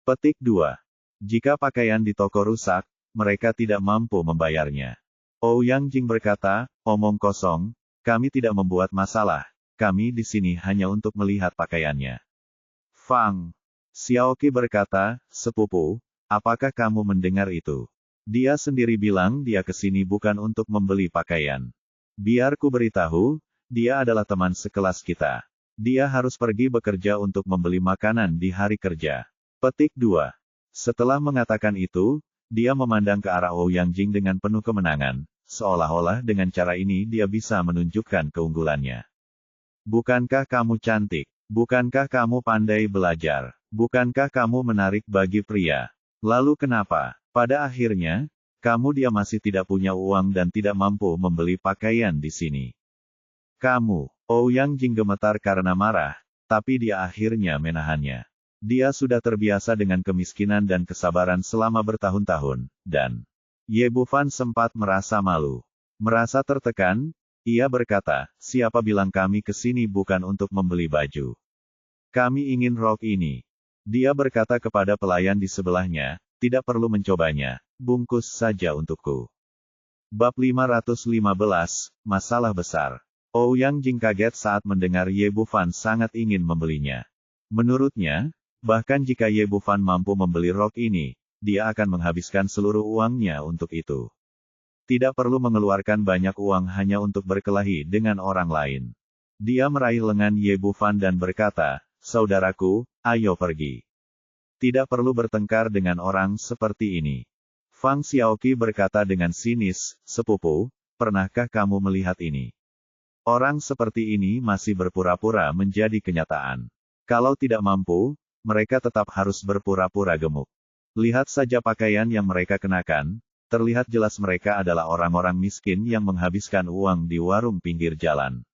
Petik 2. Jika pakaian di toko rusak, mereka tidak mampu membayarnya. Ouyang Jing berkata, omong kosong, kami tidak membuat masalah, kami di sini hanya untuk melihat pakaiannya. Fang Xiaoqi berkata, sepupu, apakah kamu mendengar itu? Dia sendiri bilang dia ke sini bukan untuk membeli pakaian. Biar ku beritahu, dia adalah teman sekelas kita. Dia harus pergi bekerja untuk membeli makanan di hari kerja. Petik 2. Setelah mengatakan itu, dia memandang ke arah Ouyang Jing dengan penuh kemenangan, seolah-olah dengan cara ini dia bisa menunjukkan keunggulannya. Bukankah kamu cantik? Bukankah kamu pandai belajar? Bukankah kamu menarik bagi pria? Lalu kenapa, pada akhirnya, kamu dia masih tidak punya uang dan tidak mampu membeli pakaian di sini? Kamu, Ouyang Jing gemetar karena marah, tapi dia akhirnya menahannya. Dia sudah terbiasa dengan kemiskinan dan kesabaran selama bertahun-tahun, dan Ye Bufan sempat merasa malu. Merasa tertekan, ia berkata, siapa bilang kami ke sini bukan untuk membeli baju? Kami ingin rok ini. Dia berkata kepada pelayan di sebelahnya, tidak perlu mencobanya, bungkus saja untukku. Bab 515, Masalah Besar. Ouyang Jing kaget saat mendengar Ye Bufan sangat ingin membelinya. Menurutnya, bahkan jika Ye Bufan mampu membeli rok ini, dia akan menghabiskan seluruh uangnya untuk itu. Tidak perlu mengeluarkan banyak uang hanya untuk berkelahi dengan orang lain. Dia meraih lengan Ye Bufan dan berkata, saudaraku, ayo pergi. Tidak perlu bertengkar dengan orang seperti ini. Fang Xiaoqi berkata dengan sinis, sepupu, pernahkah kamu melihat ini? Orang seperti ini masih berpura-pura menjadi kenyataan. Kalau tidak mampu, mereka tetap harus berpura-pura gemuk. Lihat saja pakaian yang mereka kenakan, terlihat jelas mereka adalah orang-orang miskin yang menghabiskan uang di warung pinggir jalan.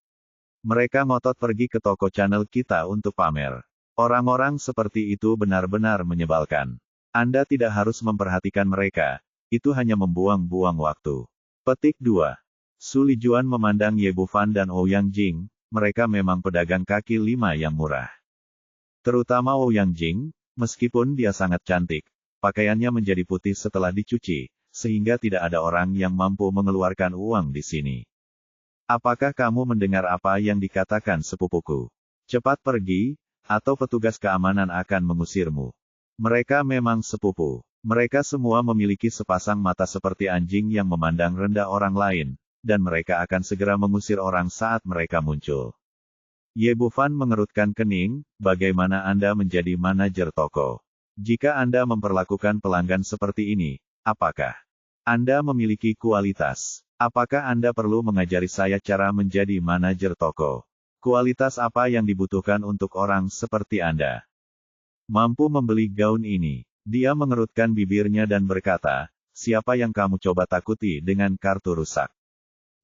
Mereka ngotot pergi ke toko channel kita untuk pamer. Orang-orang seperti itu benar-benar menyebalkan. Anda tidak harus memperhatikan mereka, itu hanya membuang-buang waktu. Petik 2. Su Lijuan memandang Ye Bufan dan Ouyang Jing, mereka memang pedagang kaki lima yang murah. Terutama Ouyang Jing, meskipun dia sangat cantik, pakaiannya menjadi putih setelah dicuci, sehingga tidak ada orang yang mampu mengeluarkan uang di sini. Apakah kamu mendengar apa yang dikatakan sepupuku? Cepat pergi, atau petugas keamanan akan mengusirmu. Mereka memang sepupu. Mereka semua memiliki sepasang mata seperti anjing yang memandang rendah orang lain, dan mereka akan segera mengusir orang saat mereka muncul. Ye Bufan mengerutkan kening, bagaimana Anda menjadi manajer toko? Jika Anda memperlakukan pelanggan seperti ini, apakah Anda memiliki kualitas? Apakah Anda perlu mengajari saya cara menjadi manajer toko? Kualitas apa yang dibutuhkan untuk orang seperti Anda? Mampu membeli gaun ini. Dia mengerutkan bibirnya dan berkata, siapa yang kamu coba takuti dengan kartu rusak?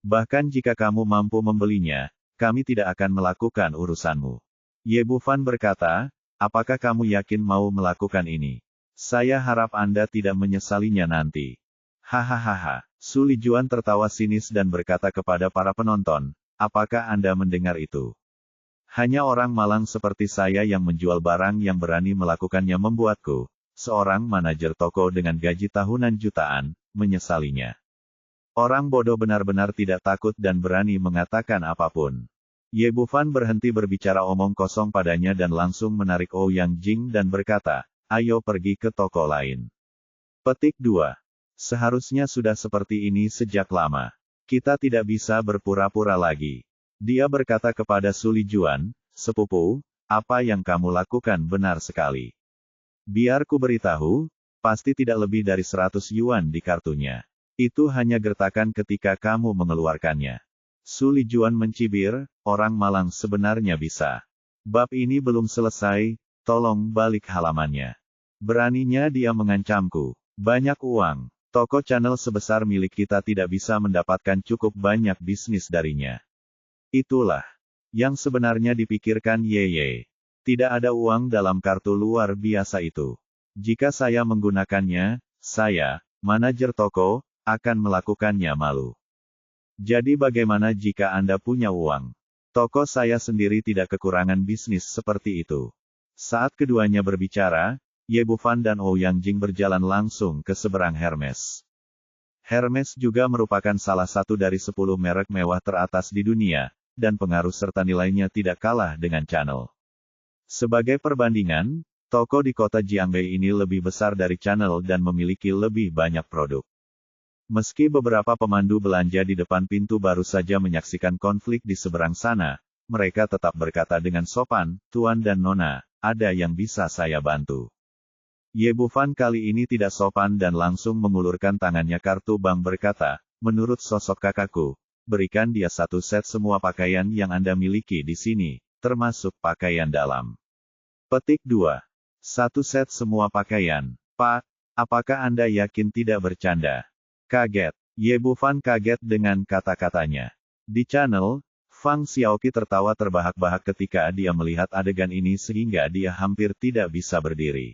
Bahkan jika kamu mampu membelinya, kami tidak akan melakukan urusanmu. Ye Bufan berkata, apakah kamu yakin mau melakukan ini? Saya harap Anda tidak menyesalinya nanti. Hahaha. Su Lijuan tertawa sinis dan berkata kepada para penonton, apakah Anda mendengar itu? Hanya orang malang seperti saya yang menjual barang yang berani melakukannya membuatku, seorang manajer toko dengan gaji tahunan jutaan, menyesalinya. Orang bodoh benar-benar tidak takut dan berani mengatakan apapun. Ye Bufan berhenti berbicara omong kosong padanya dan langsung menarik Ouyang Jing dan berkata, ayo pergi ke toko lain. Petik 2. Seharusnya sudah seperti ini sejak lama. Kita tidak bisa berpura-pura lagi. Dia berkata kepada Su Lijuan, sepupu, apa yang kamu lakukan benar sekali. Biar ku beritahu, pasti tidak lebih dari 100 yuan di kartunya. Itu hanya gertakan ketika kamu mengeluarkannya. Su Lijuan mencibir, orang malang sebenarnya bisa. Bab ini belum selesai, tolong balik halamannya. Beraninya dia mengancamku. Banyak uang. Toko channel sebesar milik kita tidak bisa mendapatkan cukup banyak bisnis darinya. Itulah yang sebenarnya dipikirkan Ye. Tidak ada uang dalam kartu luar biasa itu. Jika saya menggunakannya, saya, manajer toko, akan melakukannya malu. Jadi bagaimana jika Anda punya uang? Toko saya sendiri tidak kekurangan bisnis seperti itu. Saat keduanya berbicara, Ye Bufan dan Ouyang Jing berjalan langsung ke seberang Hermes. Hermes juga merupakan salah satu dari 10 merek mewah teratas di dunia, dan pengaruh serta nilainya tidak kalah dengan Chanel. Sebagai perbandingan, toko di kota Jiangbei ini lebih besar dari Chanel dan memiliki lebih banyak produk. Meski beberapa pemandu belanja di depan pintu baru saja menyaksikan konflik di seberang sana, mereka tetap berkata dengan sopan, "Tuan dan Nona, ada yang bisa saya bantu?" Ye Bufan kali ini tidak sopan dan langsung mengulurkan tangannya kartu bank berkata, "Menurut sosok kakakku, berikan dia satu set semua pakaian yang Anda miliki di sini, termasuk pakaian dalam." Petik 2. Satu set semua pakaian. Pak, apakah Anda yakin tidak bercanda? Kaget. Ye Bufan kaget dengan kata-katanya. Di channel, Fang Xiaoqi tertawa terbahak-bahak ketika dia melihat adegan ini sehingga dia hampir tidak bisa berdiri.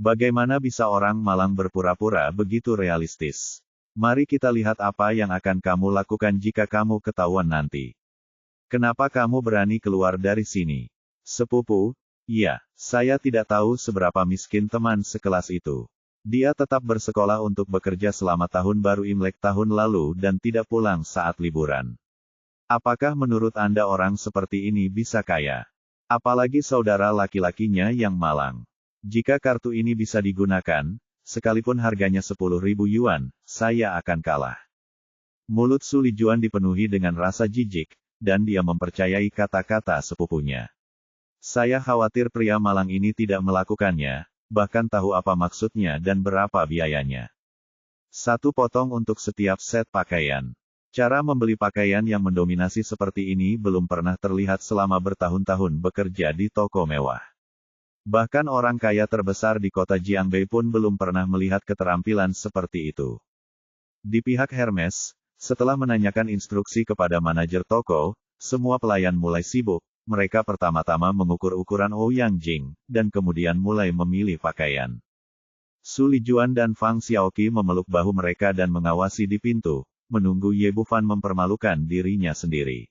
Bagaimana bisa orang malang berpura-pura begitu realistis? Mari kita lihat apa yang akan kamu lakukan jika kamu ketahuan nanti. Kenapa kamu berani keluar dari sini? Sepupu, iya, saya tidak tahu seberapa miskin teman sekelas itu. Dia tetap bersekolah untuk bekerja selama tahun baru Imlek tahun lalu dan tidak pulang saat liburan. Apakah menurut Anda orang seperti ini bisa kaya? Apalagi saudara laki-lakinya yang malang. Jika kartu ini bisa digunakan, sekalipun harganya 10.000 yuan, saya akan kalah. Mulut Su Lijuan dipenuhi dengan rasa jijik, dan dia mempercayai kata-kata sepupunya. Saya khawatir pria malang ini tidak melakukannya, bahkan tahu apa maksudnya dan berapa biayanya. Satu potong untuk setiap set pakaian. Cara membeli pakaian yang mendominasi seperti ini belum pernah terlihat selama bertahun-tahun bekerja di toko mewah. Bahkan orang kaya terbesar di kota Jiangbei pun belum pernah melihat keterampilan seperti itu. Di pihak Hermes, setelah menanyakan instruksi kepada manajer toko, semua pelayan mulai sibuk. Mereka pertama-tama mengukur ukuran Ouyang Jing, dan kemudian mulai memilih pakaian. Su Lijuan dan Fang Xiaoqi memeluk bahu mereka dan mengawasi di pintu, menunggu Ye Bufan mempermalukan dirinya sendiri.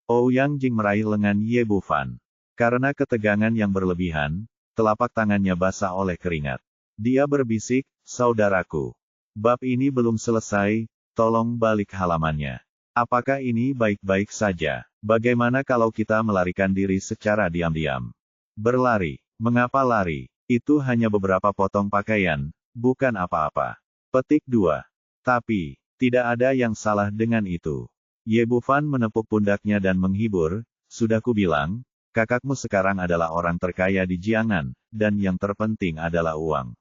Ouyang Jing meraih lengan Ye Bufan. Karena ketegangan yang berlebihan, telapak tangannya basah oleh keringat. Dia berbisik, "Saudaraku. Bab ini belum selesai, tolong balik halamannya. Apakah ini baik-baik saja? Bagaimana kalau kita melarikan diri secara diam-diam?" Berlari. Mengapa lari? Itu hanya beberapa potong pakaian, bukan apa-apa. Petik 2. Tapi, tidak ada yang salah dengan itu. Ye Bufan menepuk pundaknya dan menghibur, "Sudah kubilang, kakakmu sekarang adalah orang terkaya di Jiangnan, dan yang terpenting adalah uang."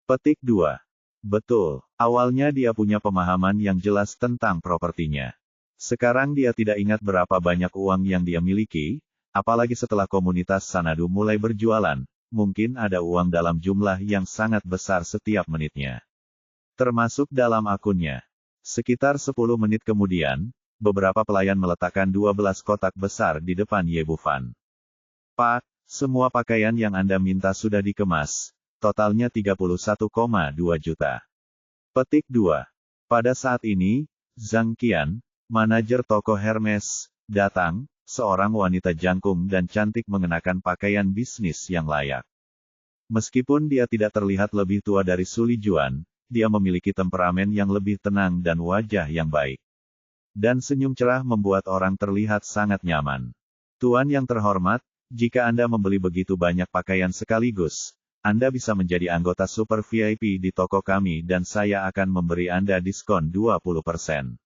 Petik 2. Betul, awalnya dia punya pemahaman yang jelas tentang propertinya. Sekarang dia tidak ingat berapa banyak uang yang dia miliki, apalagi setelah komunitas Sanadu mulai berjualan, mungkin ada uang dalam jumlah yang sangat besar setiap menitnya. Termasuk dalam akunnya. Sekitar 10 menit kemudian, beberapa pelayan meletakkan 12 kotak besar di depan Ye Bufan. "Pak, semua pakaian yang Anda minta sudah dikemas, totalnya 31,2 juta. Petik 2. Pada saat ini, Zhang Qian, manajer toko Hermes, datang, seorang wanita jangkung dan cantik mengenakan pakaian bisnis yang layak. Meskipun dia tidak terlihat lebih tua dari Su Lijuan, dia memiliki temperamen yang lebih tenang dan wajah yang baik. Dan senyum cerah membuat orang terlihat sangat nyaman. "Tuan yang terhormat, jika Anda membeli begitu banyak pakaian sekaligus, Anda bisa menjadi anggota Super VIP di toko kami dan saya akan memberi Anda diskon 20%.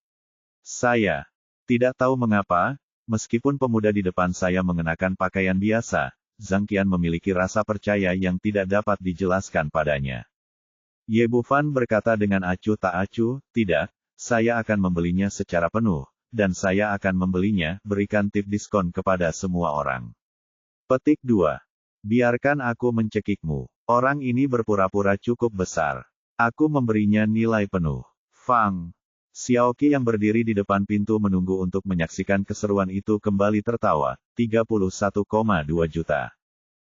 Saya tidak tahu mengapa, meskipun pemuda di depan saya mengenakan pakaian biasa, Zhang Qian memiliki rasa percaya yang tidak dapat dijelaskan padanya." Ye Bufan berkata dengan acuh tak acuh, "Tidak, saya akan membelinya secara penuh, dan saya akan membelinya, berikan tip diskon kepada semua orang." Petik 2. Biarkan aku mencekikmu. Orang ini berpura-pura cukup besar. Aku memberinya nilai penuh. Fang Xiaoqi yang berdiri di depan pintu menunggu untuk menyaksikan keseruan itu kembali tertawa, 31,2 juta.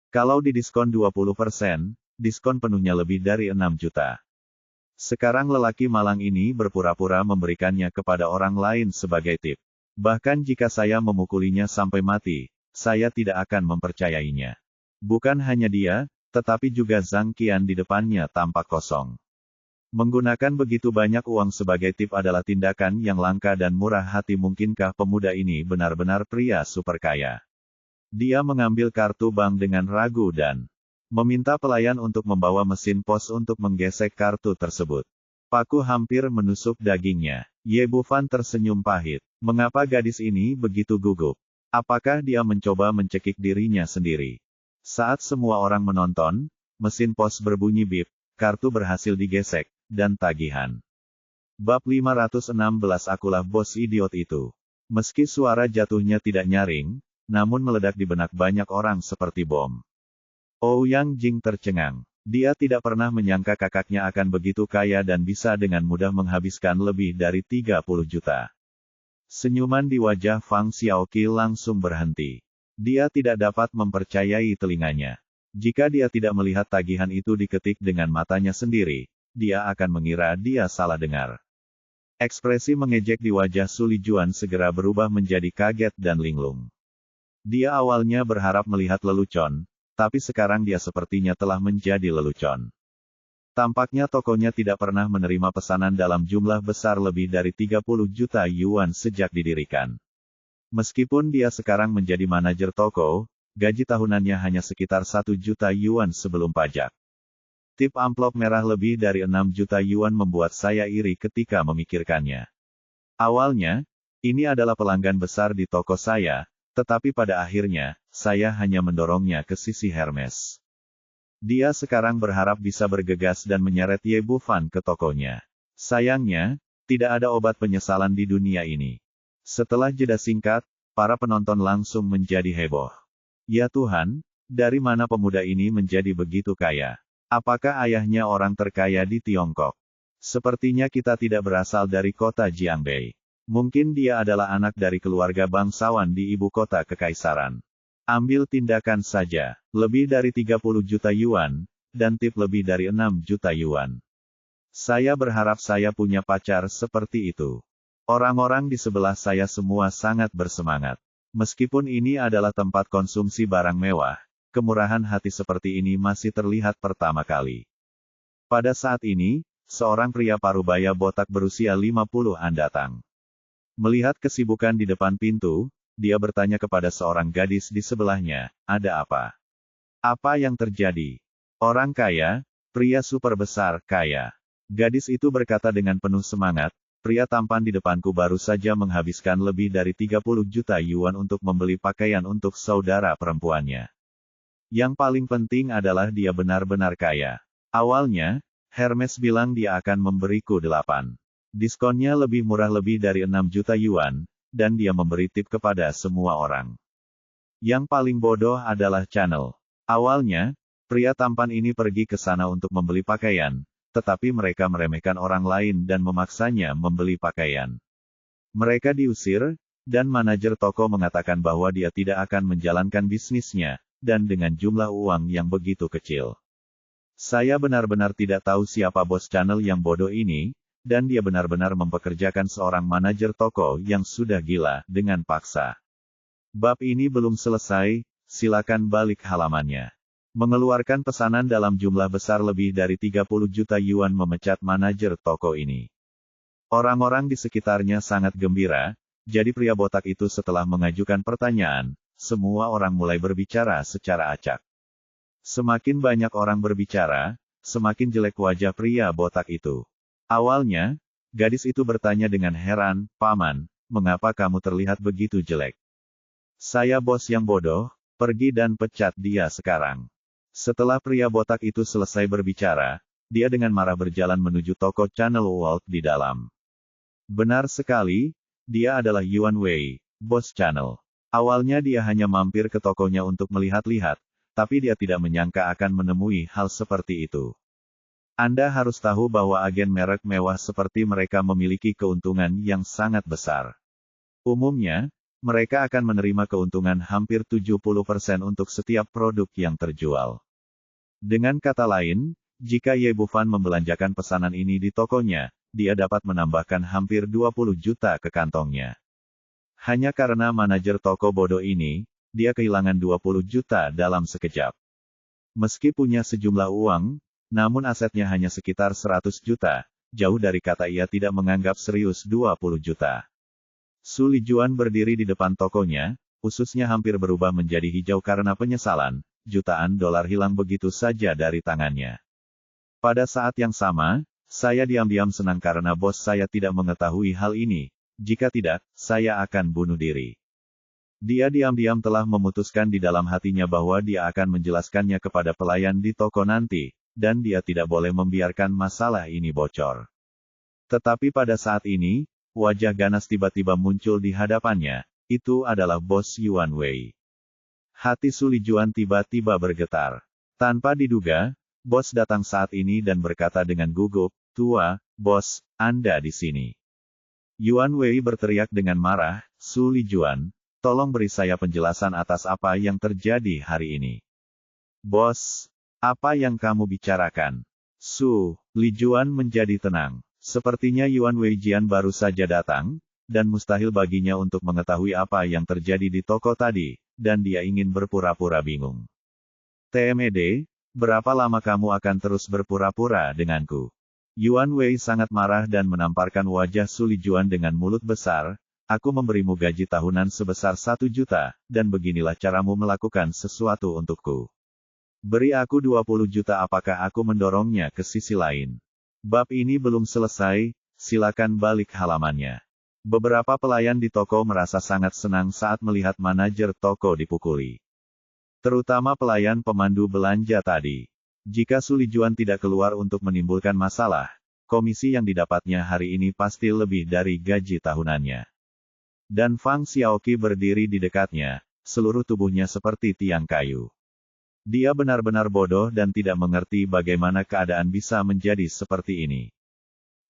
Kalau didiskon 20%, diskon penuhnya lebih dari 6 juta. Sekarang lelaki malang ini berpura-pura memberikannya kepada orang lain sebagai tip. Bahkan jika saya memukulinya sampai mati, saya tidak akan mempercayainya. Bukan hanya dia, tetapi juga Zhang Qian di depannya tampak kosong. Menggunakan begitu banyak uang sebagai tip adalah tindakan yang langka dan murah hati. Mungkinkah pemuda ini benar-benar pria super kaya? Dia mengambil kartu bank dengan ragu dan meminta pelayan untuk membawa mesin pos untuk menggesek kartu tersebut. Paku hampir menusuk dagingnya. Ye Bufan tersenyum pahit. Mengapa gadis ini begitu gugup? Apakah dia mencoba mencekik dirinya sendiri? Saat semua orang menonton, mesin pos berbunyi bip, kartu berhasil digesek, dan tagihan. Bab 516 Akulah bos idiot itu. Meski suara jatuhnya tidak nyaring, namun meledak di benak banyak orang seperti bom. Ouyang Jing tercengang. Dia tidak pernah menyangka kakaknya akan begitu kaya dan bisa dengan mudah menghabiskan lebih dari 30 juta. Senyuman di wajah Fang Xiaoqi langsung berhenti. Dia tidak dapat mempercayai telinganya. Jika dia tidak melihat tagihan itu diketik dengan matanya sendiri, dia akan mengira dia salah dengar. Ekspresi mengejek di wajah Su Lijuan segera berubah menjadi kaget dan linglung. Dia awalnya berharap melihat lelucon, tapi sekarang dia sepertinya telah menjadi lelucon. Tampaknya tokonya tidak pernah menerima pesanan dalam jumlah besar lebih dari 30 juta yuan sejak didirikan. Meskipun dia sekarang menjadi manajer toko, gaji tahunannya hanya sekitar 1 juta yuan sebelum pajak. Tip amplop merah lebih dari 6 juta yuan membuat saya iri ketika memikirkannya. Awalnya, ini adalah pelanggan besar di toko saya, tetapi pada akhirnya, saya hanya mendorongnya ke sisi Hermes. Dia sekarang berharap bisa bergegas dan menyeret Ye Bufan ke tokonya. Sayangnya, tidak ada obat penyesalan di dunia ini. Setelah jeda singkat, para penonton langsung menjadi heboh. Ya Tuhan, dari mana pemuda ini menjadi begitu kaya? Apakah ayahnya orang terkaya di Tiongkok? Sepertinya kita tidak berasal dari kota Jiangbei. Mungkin dia adalah anak dari keluarga bangsawan di ibu kota kekaisaran. Ambil tindakan saja, lebih dari 30 juta yuan, dan tip lebih dari 6 juta yuan. Saya berharap saya punya pacar seperti itu. Orang-orang di sebelah saya semua sangat bersemangat. Meskipun ini adalah tempat konsumsi barang mewah, kemurahan hati seperti ini masih terlihat pertama kali. Pada saat ini, seorang pria parubaya botak berusia 50-an datang. Melihat kesibukan di depan pintu, dia bertanya kepada seorang gadis di sebelahnya, ada apa? Apa yang terjadi? Orang kaya, pria super besar, kaya. Gadis itu berkata dengan penuh semangat, pria tampan di depanku baru saja menghabiskan lebih dari 30 juta yuan untuk membeli pakaian untuk saudara perempuannya. Yang paling penting adalah dia benar-benar kaya. Awalnya, Hermes bilang dia akan memberiku 8. Diskonnya lebih murah lebih dari 6 juta yuan, dan dia memberi tip kepada semua orang. Yang paling bodoh adalah Channel. Awalnya, pria tampan ini pergi ke sana untuk membeli pakaian, tetapi mereka meremehkan orang lain dan memaksanya membeli pakaian. Mereka diusir, dan manajer toko mengatakan bahwa dia tidak akan menjalankan bisnisnya, dan dengan jumlah uang yang begitu kecil. Saya benar-benar tidak tahu siapa bos Channel yang bodoh ini, dan dia benar-benar mempekerjakan seorang manajer toko yang sudah gila dengan paksa. Bab ini belum selesai, silakan balik halamannya. Mengeluarkan pesanan dalam jumlah besar lebih dari 30 juta yuan memecat manajer toko ini. Orang-orang di sekitarnya sangat gembira, jadi pria botak itu setelah mengajukan pertanyaan, semua orang mulai berbicara secara acak. Semakin banyak orang berbicara, semakin jelek wajah pria botak itu. Awalnya, gadis itu bertanya dengan heran, "Paman, mengapa kamu terlihat begitu jelek?" "Saya bos yang bodoh, pergi dan pecat dia sekarang." Setelah pria botak itu selesai berbicara, dia dengan marah berjalan menuju toko Channel World di dalam. Benar sekali, dia adalah Yuan Wei, bos Channel. Awalnya dia hanya mampir ke tokonya untuk melihat-lihat, tapi dia tidak menyangka akan menemui hal seperti itu. Anda harus tahu bahwa agen merek mewah seperti mereka memiliki keuntungan yang sangat besar. Umumnya, mereka akan menerima keuntungan hampir 70% untuk setiap produk yang terjual. Dengan kata lain, jika Ye Bufan membelanjakan pesanan ini di tokonya, dia dapat menambahkan hampir 20 juta ke kantongnya. Hanya karena manajer toko bodoh ini, dia kehilangan 20 juta dalam sekejap. Meski punya sejumlah uang, namun asetnya hanya sekitar 100 juta, jauh dari kata ia tidak menganggap serius 20 juta. Su Lijuan berdiri di depan tokonya, ususnya hampir berubah menjadi hijau karena penyesalan, jutaan dolar hilang begitu saja dari tangannya. Pada saat yang sama, saya diam-diam senang karena bos saya tidak mengetahui hal ini, jika tidak, saya akan bunuh diri. Dia diam-diam telah memutuskan di dalam hatinya bahwa dia akan menjelaskannya kepada pelayan di toko nanti, dan dia tidak boleh membiarkan masalah ini bocor. Tetapi pada saat ini, wajah ganas tiba-tiba muncul di hadapannya, itu adalah bos Yuan Wei. Hati Su Lijuan tiba-tiba bergetar. Tanpa diduga, bos datang saat ini dan berkata dengan gugup, "Tua, bos, Anda di sini." Yuan Wei berteriak dengan marah, "Su Lijuan, tolong beri saya penjelasan atas apa yang terjadi hari ini." "Bos, apa yang kamu bicarakan?" Su Lijuan menjadi tenang. Sepertinya Yuan Weijian baru saja datang, dan mustahil baginya untuk mengetahui apa yang terjadi di toko tadi, dan dia ingin berpura-pura bingung. "TMED, berapa lama kamu akan terus berpura-pura denganku?" Yuan Wei sangat marah dan menamparkan wajah Su Lijuan dengan mulut besar, "Aku memberimu gaji tahunan sebesar 1 juta, dan beginilah caramu melakukan sesuatu untukku. Beri aku 20 juta apakah aku mendorongnya ke sisi lain. Bab ini belum selesai, silakan balik halamannya." Beberapa pelayan di toko merasa sangat senang saat melihat manajer toko dipukuli. Terutama pelayan pemandu belanja tadi. Jika Su Lijuan tidak keluar untuk menimbulkan masalah, komisi yang didapatnya hari ini pasti lebih dari gaji tahunannya. Dan Fang Xiaoqi berdiri di dekatnya, seluruh tubuhnya seperti tiang kayu. Dia benar-benar bodoh dan tidak mengerti bagaimana keadaan bisa menjadi seperti ini.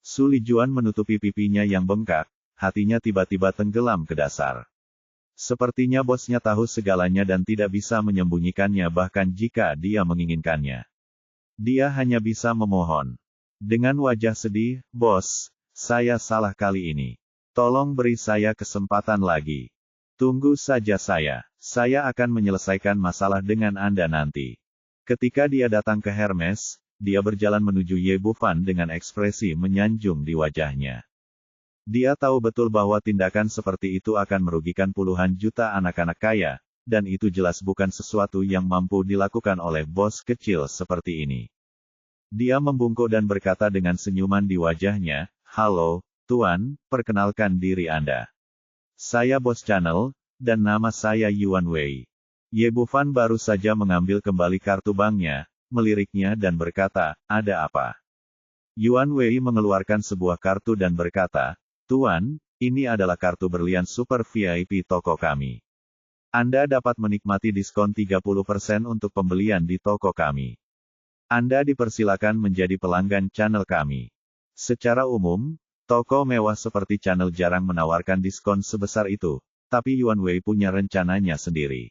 Su Lijuan menutupi pipinya yang bengkak, hatinya tiba-tiba tenggelam ke dasar. Sepertinya bosnya tahu segalanya dan tidak bisa menyembunyikannya bahkan jika dia menginginkannya. Dia hanya bisa memohon. Dengan wajah sedih, "Bos, saya salah kali ini. Tolong beri saya kesempatan lagi. Tunggu saja saya akan menyelesaikan masalah dengan Anda nanti." Ketika dia datang ke Hermes, dia berjalan menuju Ye Bufan dengan ekspresi menyanjung di wajahnya. Dia tahu betul bahwa tindakan seperti itu akan merugikan puluhan juta anak-anak kaya, dan itu jelas bukan sesuatu yang mampu dilakukan oleh bos kecil seperti ini. Dia membungkuk dan berkata dengan senyuman di wajahnya, "Halo, Tuan, perkenalkan diri Anda. Saya bos channel, dan nama saya Yuan Wei." Ye Bufan baru saja mengambil kembali kartu banknya, meliriknya dan berkata, "Ada apa?" Yuan Wei mengeluarkan sebuah kartu dan berkata, "Tuan, ini adalah kartu berlian Super VIP toko kami. Anda dapat menikmati diskon 30% untuk pembelian di toko kami. Anda dipersilakan menjadi pelanggan channel kami." Secara umum, toko mewah seperti channel jarang menawarkan diskon sebesar itu, tapi Yuan Wei punya rencananya sendiri.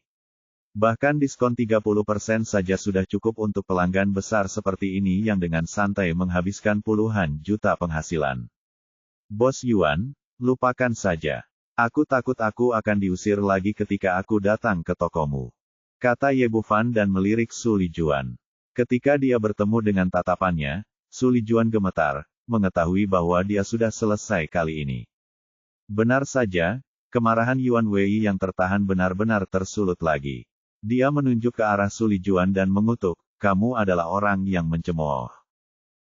Bahkan diskon 30% saja sudah cukup untuk pelanggan besar seperti ini yang dengan santai menghabiskan puluhan juta penghasilan. "Bos Yuan, lupakan saja. Aku takut aku akan diusir lagi ketika aku datang ke tokomu," kata Ye Bufan dan melirik Su Lijuan. Ketika dia bertemu dengan tatapannya, Su Lijuan gemetar, mengetahui bahwa dia sudah selesai kali ini. Benar saja, kemarahan Yuan Wei yang tertahan benar-benar tersulut lagi. Dia menunjuk ke arah Su Lijuan dan mengutuk, "Kamu adalah orang yang mencemooh.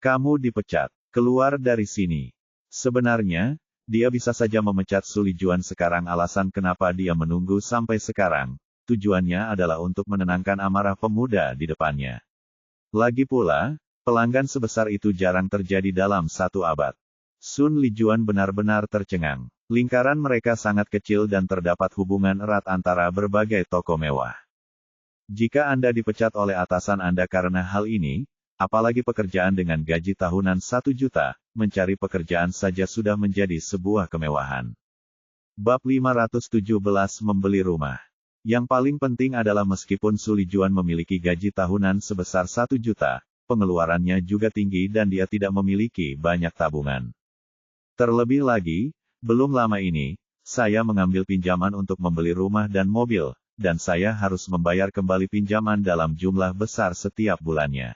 Kamu dipecat. Keluar dari sini." Sebenarnya, dia bisa saja memecat Su Lijuan sekarang. Alasan kenapa dia menunggu sampai sekarang, tujuannya adalah untuk menenangkan amarah pemuda di depannya. Lagi pula, pelanggan sebesar itu jarang terjadi dalam 1 abad. Sun Lijuan benar-benar tercengang. Lingkaran mereka sangat kecil dan terdapat hubungan erat antara berbagai toko mewah. Jika Anda dipecat oleh atasan Anda karena hal ini, apalagi pekerjaan dengan gaji tahunan 1 juta, mencari pekerjaan saja sudah menjadi sebuah kemewahan. Bab 517 Membeli rumah. Yang paling penting adalah meskipun Su Lijuan memiliki gaji tahunan sebesar 1 juta, pengeluarannya juga tinggi dan dia tidak memiliki banyak tabungan. Terlebih lagi, belum lama ini, saya mengambil pinjaman untuk membeli rumah dan mobil, dan saya harus membayar kembali pinjaman dalam jumlah besar setiap bulannya.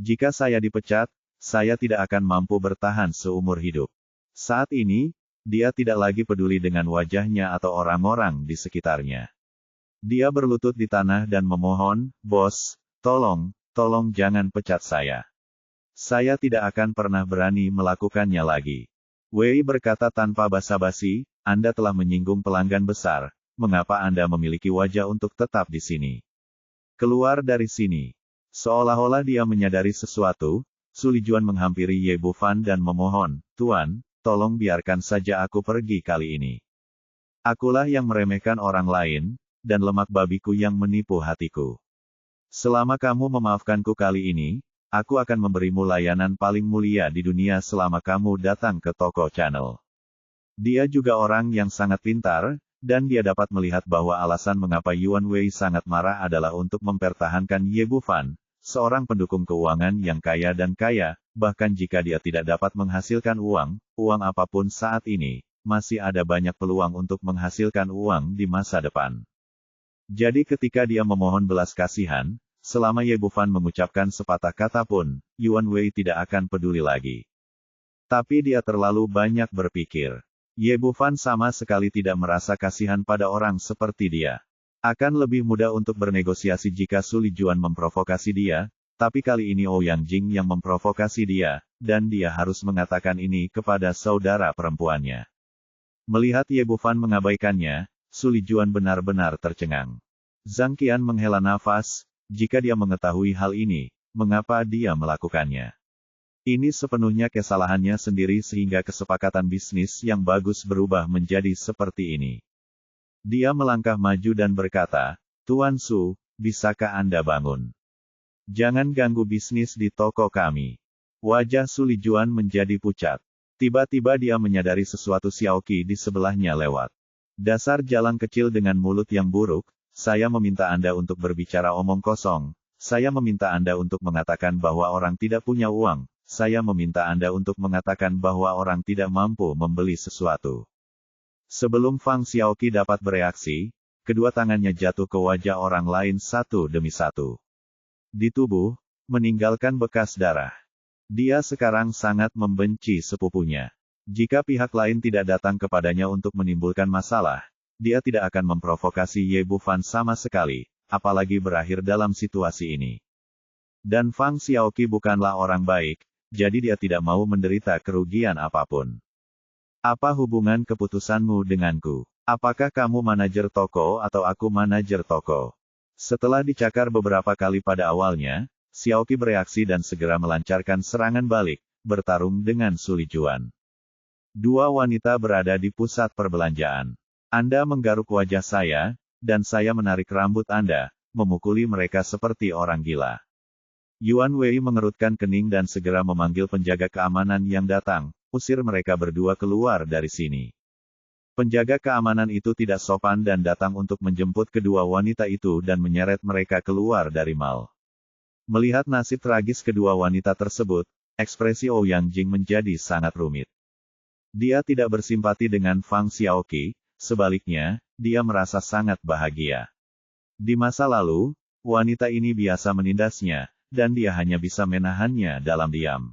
Jika saya dipecat, saya tidak akan mampu bertahan seumur hidup. Saat ini, dia tidak lagi peduli dengan wajahnya atau orang-orang di sekitarnya. Dia berlutut di tanah dan memohon, "Bos, tolong jangan pecat saya. Saya tidak akan pernah berani melakukannya lagi." Wei berkata tanpa basa-basi, "Anda telah menyinggung pelanggan besar, mengapa Anda memiliki wajah untuk tetap di sini? Keluar dari sini." Seolah-olah dia menyadari sesuatu, Su Lijuan menghampiri Ye Bufan dan memohon, "Tuan, tolong biarkan saja aku pergi kali ini. Akulah yang meremehkan orang lain, dan lemak babiku yang menipu hatiku. Selama kamu memaafkanku kali ini, aku akan memberimu layanan paling mulia di dunia selama kamu datang ke toko channel." Dia juga orang yang sangat pintar, dan dia dapat melihat bahwa alasan mengapa Yuan Wei sangat marah adalah untuk mempertahankan Ye Bufan, seorang pendukung keuangan yang kaya dan kaya, bahkan jika dia tidak dapat menghasilkan uang apapun saat ini, masih ada banyak peluang untuk menghasilkan uang di masa depan. Jadi ketika dia memohon belas kasihan, selama Ye Bufan mengucapkan sepatah kata pun, Yuan Wei tidak akan peduli lagi. Tapi dia terlalu banyak berpikir. Ye Bufan sama sekali tidak merasa kasihan pada orang seperti dia. Akan lebih mudah untuk bernegosiasi jika Su Lijuan memprovokasi dia, tapi kali ini Ouyang Jing yang memprovokasi dia, dan dia harus mengatakan ini kepada saudara perempuannya. Melihat Ye Bufan mengabaikannya, Su Lijuan benar-benar tercengang. Zhang Qian menghela nafas, jika dia mengetahui hal ini, mengapa dia melakukannya? Ini sepenuhnya kesalahannya sendiri sehingga kesepakatan bisnis yang bagus berubah menjadi seperti ini. Dia melangkah maju dan berkata, "Tuan Su, bisakah Anda bangun? Jangan ganggu bisnis di toko kami." Wajah Su Lijuan menjadi pucat. Tiba-tiba dia menyadari sesuatu. Xiaoqi di sebelahnya lewat. "Dasar jalan kecil dengan mulut yang buruk, saya meminta Anda untuk berbicara omong kosong. Saya meminta Anda untuk mengatakan bahwa orang tidak punya uang. Saya meminta Anda untuk mengatakan bahwa orang tidak mampu membeli sesuatu." Sebelum Fang Xiaoqi dapat bereaksi, kedua tangannya jatuh ke wajah orang lain satu demi satu. Di tubuh, meninggalkan bekas darah. Dia sekarang sangat membenci sepupunya. Jika pihak lain tidak datang kepadanya untuk menimbulkan masalah, dia tidak akan memprovokasi Ye Bufan sama sekali, apalagi berakhir dalam situasi ini. Dan Fang Xiaoqi bukanlah orang baik, jadi dia tidak mau menderita kerugian apapun. "Apa hubungan keputusanmu denganku? Apakah kamu manajer toko atau aku manajer toko?" Setelah dicakar beberapa kali pada awalnya, Xiaoqi bereaksi dan segera melancarkan serangan balik, bertarung dengan Su Lijuan. Dua wanita berada di pusat perbelanjaan. Anda menggaruk wajah saya, dan saya menarik rambut Anda, memukuli mereka seperti orang gila. Yuan Wei mengerutkan kening dan segera memanggil penjaga keamanan yang datang, "Usir mereka berdua keluar dari sini." Penjaga keamanan itu tidak sopan dan datang untuk menjemput kedua wanita itu dan menyeret mereka keluar dari mal. Melihat nasib tragis kedua wanita tersebut, ekspresi Ouyang Jing menjadi sangat rumit. Dia tidak bersimpati dengan Fang Xiaoqi, sebaliknya, dia merasa sangat bahagia. Di masa lalu, wanita ini biasa menindasnya, dan dia hanya bisa menahannya dalam diam.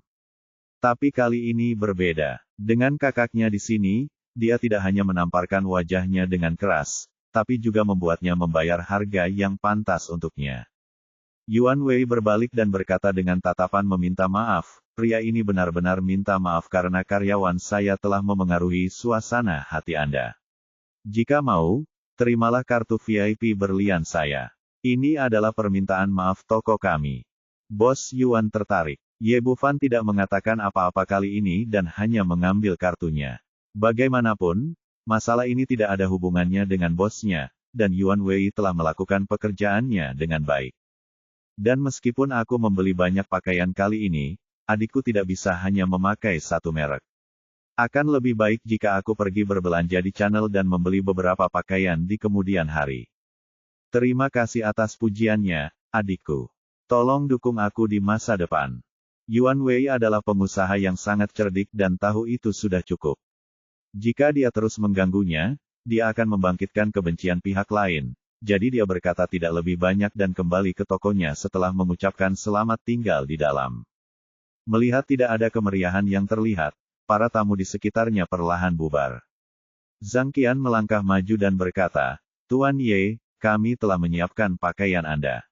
Tapi kali ini berbeda. Dengan kakaknya di sini, dia tidak hanya menamparkan wajahnya dengan keras, tapi juga membuatnya membayar harga yang pantas untuknya. Yuan Wei berbalik dan berkata dengan tatapan meminta maaf, "Pria ini benar-benar minta maaf karena karyawan saya telah memengaruhi suasana hati Anda. Jika mau, terimalah kartu VIP berlian saya. Ini adalah permintaan maaf toko kami." Bos Yuan tertarik. Ye Bufan tidak mengatakan apa-apa kali ini dan hanya mengambil kartunya. Bagaimanapun, masalah ini tidak ada hubungannya dengan bosnya, dan Yuan Wei telah melakukan pekerjaannya dengan baik. Dan meskipun aku membeli banyak pakaian kali ini, adikku tidak bisa hanya memakai satu merek. Akan lebih baik jika aku pergi berbelanja di channel dan membeli beberapa pakaian di kemudian hari. Terima kasih atas pujiannya, adikku. Tolong dukung aku di masa depan. Yuan Wei adalah pengusaha yang sangat cerdik dan tahu itu sudah cukup. Jika dia terus mengganggunya, dia akan membangkitkan kebencian pihak lain. Jadi dia berkata tidak lebih banyak dan kembali ke tokonya setelah mengucapkan selamat tinggal di dalam. Melihat tidak ada kemeriahan yang terlihat, para tamu di sekitarnya perlahan bubar. Zhang Qian melangkah maju dan berkata, Tuan Ye, kami telah menyiapkan pakaian Anda.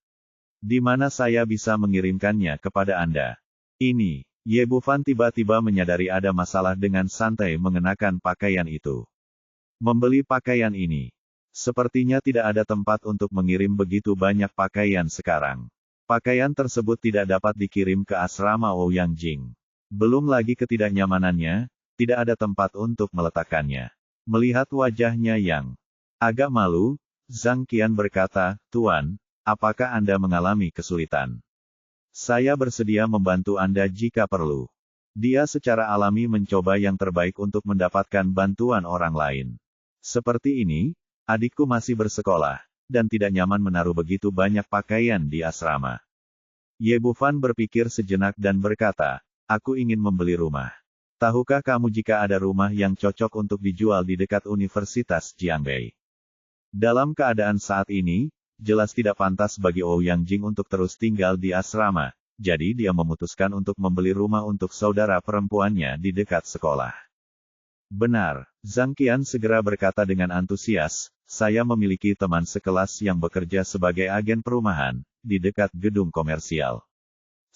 Di mana saya bisa mengirimkannya kepada Anda? Ini, Ye Bufan tiba-tiba menyadari ada masalah dengan santai mengenakan pakaian itu. Membeli pakaian ini. Sepertinya tidak ada tempat untuk mengirim begitu banyak pakaian sekarang. Pakaian tersebut tidak dapat dikirim ke asrama Ouyang Jing. Belum lagi ketidaknyamanannya, tidak ada tempat untuk meletakkannya. Melihat wajahnya yang agak malu, Zhang Qian berkata, Tuan, apakah Anda mengalami kesulitan? Saya bersedia membantu Anda jika perlu. Dia secara alami mencoba yang terbaik untuk mendapatkan bantuan orang lain. Seperti ini, adikku masih bersekolah, dan tidak nyaman menaruh begitu banyak pakaian di asrama. Ye Bufan berpikir sejenak dan berkata, aku ingin membeli rumah. Tahukah kamu jika ada rumah yang cocok untuk dijual di dekat Universitas Jiangbei? Dalam keadaan saat ini, jelas tidak pantas bagi Ouyang Jing untuk terus tinggal di asrama, jadi dia memutuskan untuk membeli rumah untuk saudara perempuannya di dekat sekolah. Benar, Zhang Qian segera berkata dengan antusias, saya memiliki teman sekelas yang bekerja sebagai agen perumahan, di dekat gedung komersial.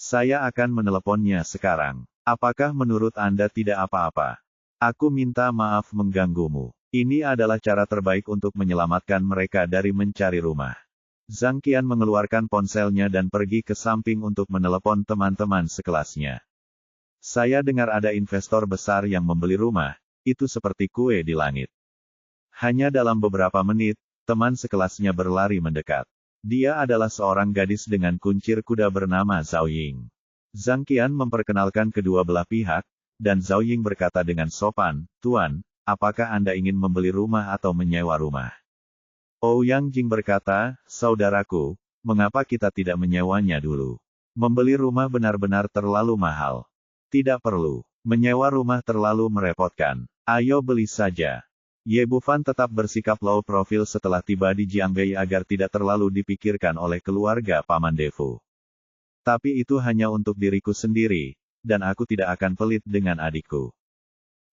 Saya akan meneleponnya sekarang. Apakah menurut Anda tidak apa-apa? Aku minta maaf mengganggumu. Ini adalah cara terbaik untuk menyelamatkan mereka dari mencari rumah. Zhang Qian mengeluarkan ponselnya dan pergi ke samping untuk menelepon teman-teman sekelasnya. Saya dengar ada investor besar yang membeli rumah. Itu seperti kue di langit. Hanya dalam beberapa menit, teman sekelasnya berlari mendekat. Dia adalah seorang gadis dengan kuncir kuda bernama Zhao Ying. Zhang Qian memperkenalkan kedua belah pihak, dan Zhao Ying berkata dengan sopan, Tuan, apakah Anda ingin membeli rumah atau menyewa rumah? Ouyang Jing berkata, saudaraku, mengapa kita tidak menyewanya dulu? Membeli rumah benar-benar terlalu mahal. Tidak perlu. Menyewa rumah terlalu merepotkan. Ayo beli saja. Ye Bufan tetap bersikap low profile setelah tiba di Jiangbei agar tidak terlalu dipikirkan oleh keluarga Paman Defu. Tapi itu hanya untuk diriku sendiri, dan aku tidak akan pelit dengan adikku.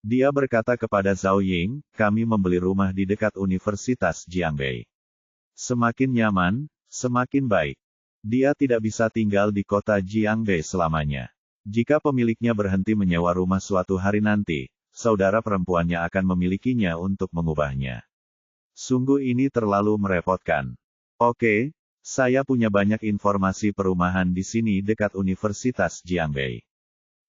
Dia berkata kepada Zhao Ying, kami membeli rumah di dekat Universitas Jiangbei. Semakin nyaman, semakin baik. Dia tidak bisa tinggal di kota Jiangbei selamanya. Jika pemiliknya berhenti menyewa rumah suatu hari nanti, saudara perempuannya akan memilikinya untuk mengubahnya. Sungguh ini terlalu merepotkan. Oke, saya punya banyak informasi perumahan di sini dekat Universitas Jiangbei.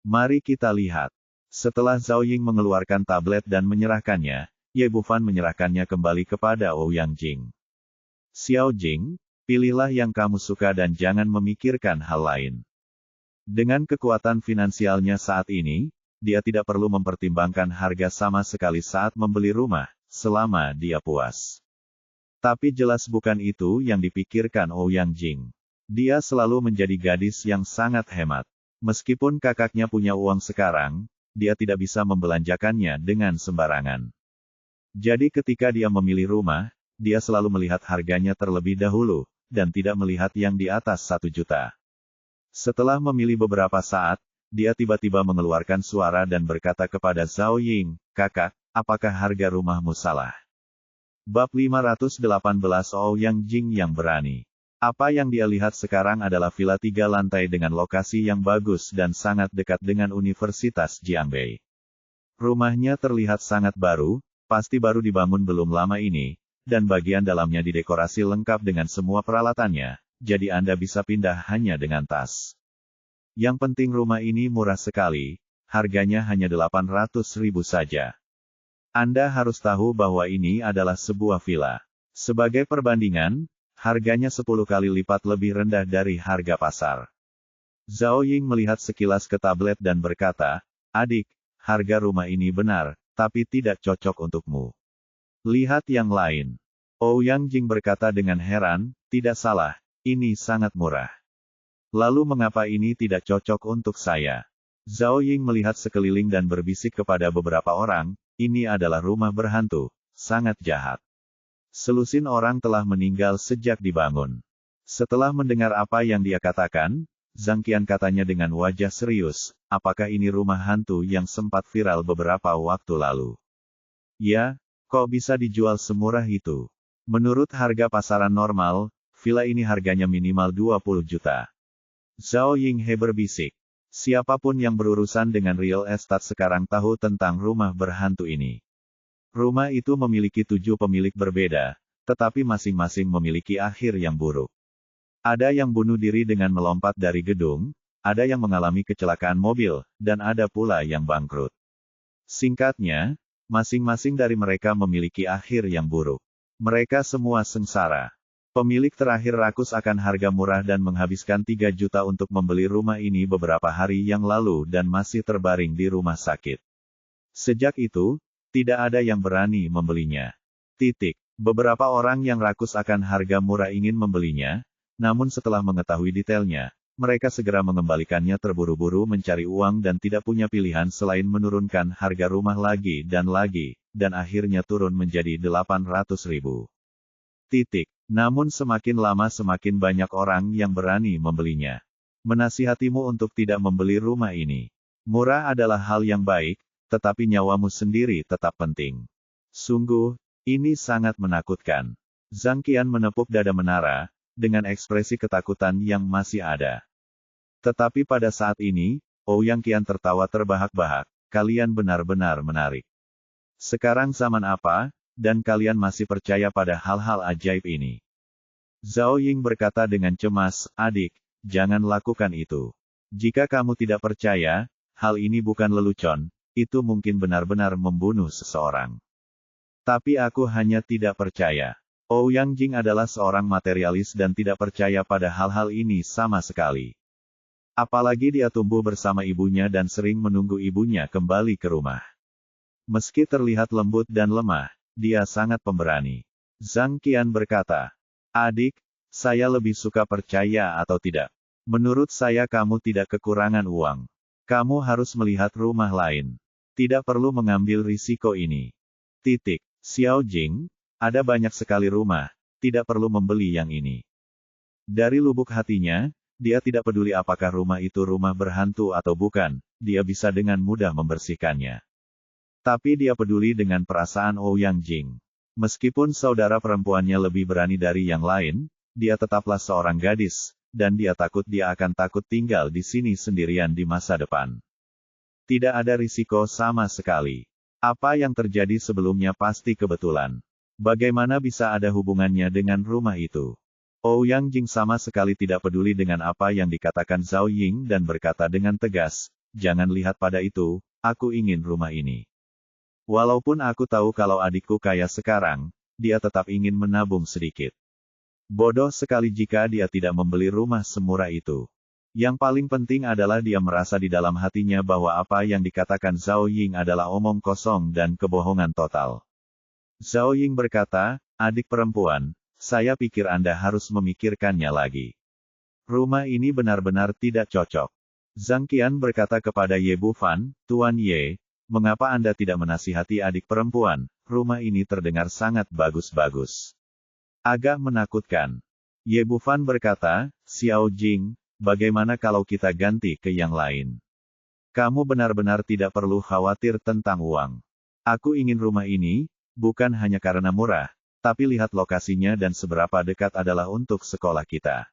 Mari kita lihat. Setelah Zhao Ying mengeluarkan tablet dan menyerahkannya, Ye Bufan menyerahkannya kembali kepada Ouyang Jing. Xiao Jing, pilihlah yang kamu suka dan jangan memikirkan hal lain. Dengan kekuatan finansialnya saat ini, dia tidak perlu mempertimbangkan harga sama sekali saat membeli rumah, selama dia puas. Tapi jelas bukan itu yang dipikirkan Ouyang Jing. Dia selalu menjadi gadis yang sangat hemat. Meskipun kakaknya punya uang sekarang, dia tidak bisa membelanjakannya dengan sembarangan. Jadi ketika dia memilih rumah, dia selalu melihat harganya terlebih dahulu, dan tidak melihat yang di atas 1 juta. Setelah memilih beberapa saat, dia tiba-tiba mengeluarkan suara dan berkata kepada Zhao Ying, kakak, apakah harga rumahmu salah? Bab 518 Ouyang Jing yang berani. Apa yang dia lihat sekarang adalah villa 3 lantai dengan lokasi yang bagus dan sangat dekat dengan Universitas Jiangbei. Rumahnya terlihat sangat baru, pasti baru dibangun belum lama ini, dan bagian dalamnya didekorasi lengkap dengan semua peralatannya. Jadi Anda bisa pindah hanya dengan tas. Yang penting rumah ini murah sekali, harganya hanya 800.000 saja. Anda harus tahu bahwa ini adalah sebuah villa. Sebagai perbandingan, Harganya 10 kali lipat lebih rendah dari harga pasar. Zhao Ying melihat sekilas ke tablet dan berkata, "Adik, harga rumah ini benar, tapi tidak cocok untukmu. Lihat yang lain." Ouyang Jing berkata dengan heran, "Tidak salah, ini sangat murah. Lalu mengapa ini tidak cocok untuk saya?" Zhao Ying melihat sekeliling dan berbisik kepada beberapa orang, "Ini adalah rumah berhantu, sangat jahat. Selusin orang telah meninggal sejak dibangun." Setelah mendengar apa yang dia katakan, Zhang Qian katanya dengan wajah serius, "Apakah ini rumah hantu yang sempat viral beberapa waktu lalu?" "Ya, kok bisa dijual semurah itu? Menurut harga pasaran normal, villa ini harganya minimal 20 juta. Zhao Yinghe berbisik. Siapapun yang berurusan dengan real estate sekarang tahu tentang rumah berhantu ini. Rumah itu memiliki 7 pemilik berbeda, tetapi masing-masing memiliki akhir yang buruk. Ada yang bunuh diri dengan melompat dari gedung, ada yang mengalami kecelakaan mobil, dan ada pula yang bangkrut. Singkatnya, masing-masing dari mereka memiliki akhir yang buruk. Mereka semua sengsara. Pemilik terakhir rakus akan harga murah dan menghabiskan 3 juta untuk membeli rumah ini beberapa hari yang lalu dan masih terbaring di rumah sakit. Sejak itu, tidak ada yang berani membelinya. Beberapa orang yang rakus akan harga murah ingin membelinya, namun setelah mengetahui detailnya, mereka segera mengembalikannya terburu-buru mencari uang dan tidak punya pilihan selain menurunkan harga rumah lagi, dan akhirnya turun menjadi 800.000. Namun semakin lama semakin banyak orang yang berani membelinya. Menasihatimu untuk tidak membeli rumah ini. Murah adalah hal yang baik, tetapi nyawamu sendiri tetap penting. Sungguh, ini sangat menakutkan. Zhang Qian menepuk dada menara, dengan ekspresi ketakutan yang masih ada. Tetapi pada saat ini, Ouyang Qian tertawa terbahak-bahak, "Kalian benar-benar menarik. Sekarang zaman apa, dan kalian masih percaya pada hal-hal ajaib ini?" Zhao Ying berkata dengan cemas, "Adik, jangan lakukan itu. Jika kamu tidak percaya, hal ini bukan lelucon, itu mungkin benar-benar membunuh seseorang. Tapi aku hanya tidak percaya." Ouyang Jing adalah seorang materialis dan tidak percaya pada hal-hal ini sama sekali. Apalagi dia tumbuh bersama ibunya dan sering menunggu ibunya kembali ke rumah. Meski terlihat lembut dan lemah, dia sangat pemberani. Zhang Qian berkata, "Adik, saya lebih suka percaya atau tidak. Menurut saya kamu tidak kekurangan uang. Kamu harus melihat rumah lain. Tidak perlu mengambil risiko ini." Xiao Jing, ada banyak sekali rumah, tidak perlu membeli yang ini. Dari lubuk hatinya, dia tidak peduli apakah rumah itu rumah berhantu atau bukan, dia bisa dengan mudah membersihkannya. Tapi dia peduli dengan perasaan Ouyang Jing. Meskipun saudara perempuannya lebih berani dari yang lain, dia tetaplah seorang gadis, dan dia takut dia akan takut tinggal di sini sendirian di masa depan. Tidak ada risiko sama sekali. Apa yang terjadi sebelumnya pasti kebetulan. Bagaimana bisa ada hubungannya dengan rumah itu? Ouyang Jing sama sekali tidak peduli dengan apa yang dikatakan Zhao Ying dan berkata dengan tegas, "Jangan lihat pada itu, aku ingin rumah ini. Walaupun aku tahu kalau adikku kaya sekarang, dia tetap ingin menabung sedikit. Bodoh sekali jika dia tidak membeli rumah semurah itu. Yang paling penting adalah dia merasa di dalam hatinya bahwa apa yang dikatakan Zhao Ying adalah omong kosong dan kebohongan total." Zhao Ying berkata, "Adik perempuan, saya pikir Anda harus memikirkannya lagi. Rumah ini benar-benar tidak cocok." Zhang Qian berkata kepada Ye Bufan, "Tuan Ye, mengapa Anda tidak menasihati adik perempuan? Rumah ini terdengar sangat bagus-bagus. Agak menakutkan." Ye Bufan berkata, "Xiao Jing, bagaimana kalau kita ganti ke yang lain? Kamu benar-benar tidak perlu khawatir tentang uang. Aku ingin rumah ini, bukan hanya karena murah, tapi lihat lokasinya dan seberapa dekat adalah untuk sekolah kita.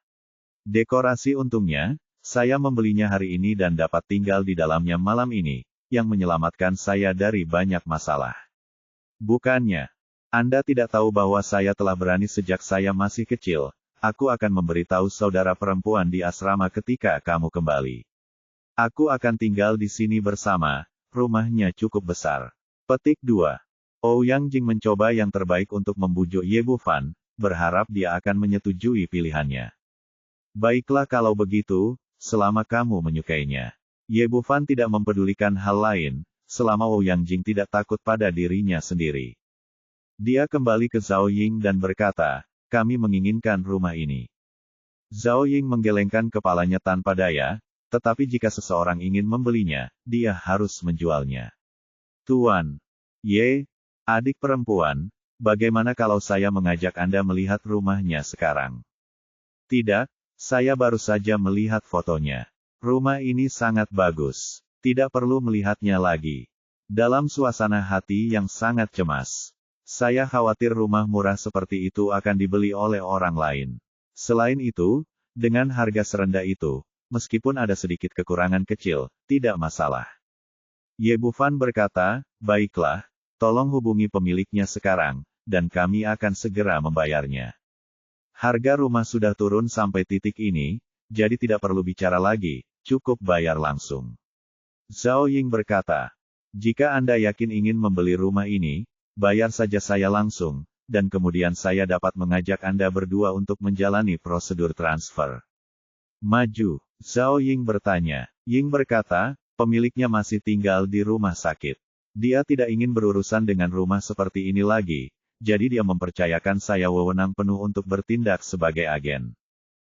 Dekorasi untungnya, saya membelinya hari ini dan dapat tinggal di dalamnya malam ini, yang menyelamatkan saya dari banyak masalah. Bukannya, Anda tidak tahu bahwa saya telah berani sejak saya masih kecil, aku akan memberitahu saudara perempuan di asrama ketika kamu kembali. Aku akan tinggal di sini bersama, rumahnya cukup besar." Petik 2. Ouyang Jing mencoba yang terbaik untuk membujuk Ye Bufan, berharap dia akan menyetujui pilihannya. Baiklah kalau begitu, selama kamu menyukainya. Ye Bufan tidak mempedulikan hal lain, selama Ouyang Jing tidak takut pada dirinya sendiri. Dia kembali ke Zhao Ying dan berkata, kami menginginkan rumah ini. Zhao Ying menggelengkan kepalanya tanpa daya, tetapi jika seseorang ingin membelinya, dia harus menjualnya. Tuan Ye, adik perempuan, bagaimana kalau saya mengajak Anda melihat rumahnya sekarang? Tidak, saya baru saja melihat fotonya. Rumah ini sangat bagus. Tidak perlu melihatnya lagi. Dalam suasana hati yang sangat cemas. Saya khawatir rumah murah seperti itu akan dibeli oleh orang lain. Selain itu, dengan harga serendah itu, meskipun ada sedikit kekurangan kecil, tidak masalah. Ye Bufan berkata, baiklah, tolong hubungi pemiliknya sekarang, dan kami akan segera membayarnya. Harga rumah sudah turun sampai titik ini, jadi tidak perlu bicara lagi, cukup bayar langsung. Zhao Ying berkata, jika Anda yakin ingin membeli rumah ini, bayar saja saya langsung, dan kemudian saya dapat mengajak Anda berdua untuk menjalani prosedur transfer. Maju, Zhao Ying bertanya. Ying berkata, pemiliknya masih tinggal di rumah sakit. Dia tidak ingin berurusan dengan rumah seperti ini lagi, jadi dia mempercayakan saya wewenang penuh untuk bertindak sebagai agen.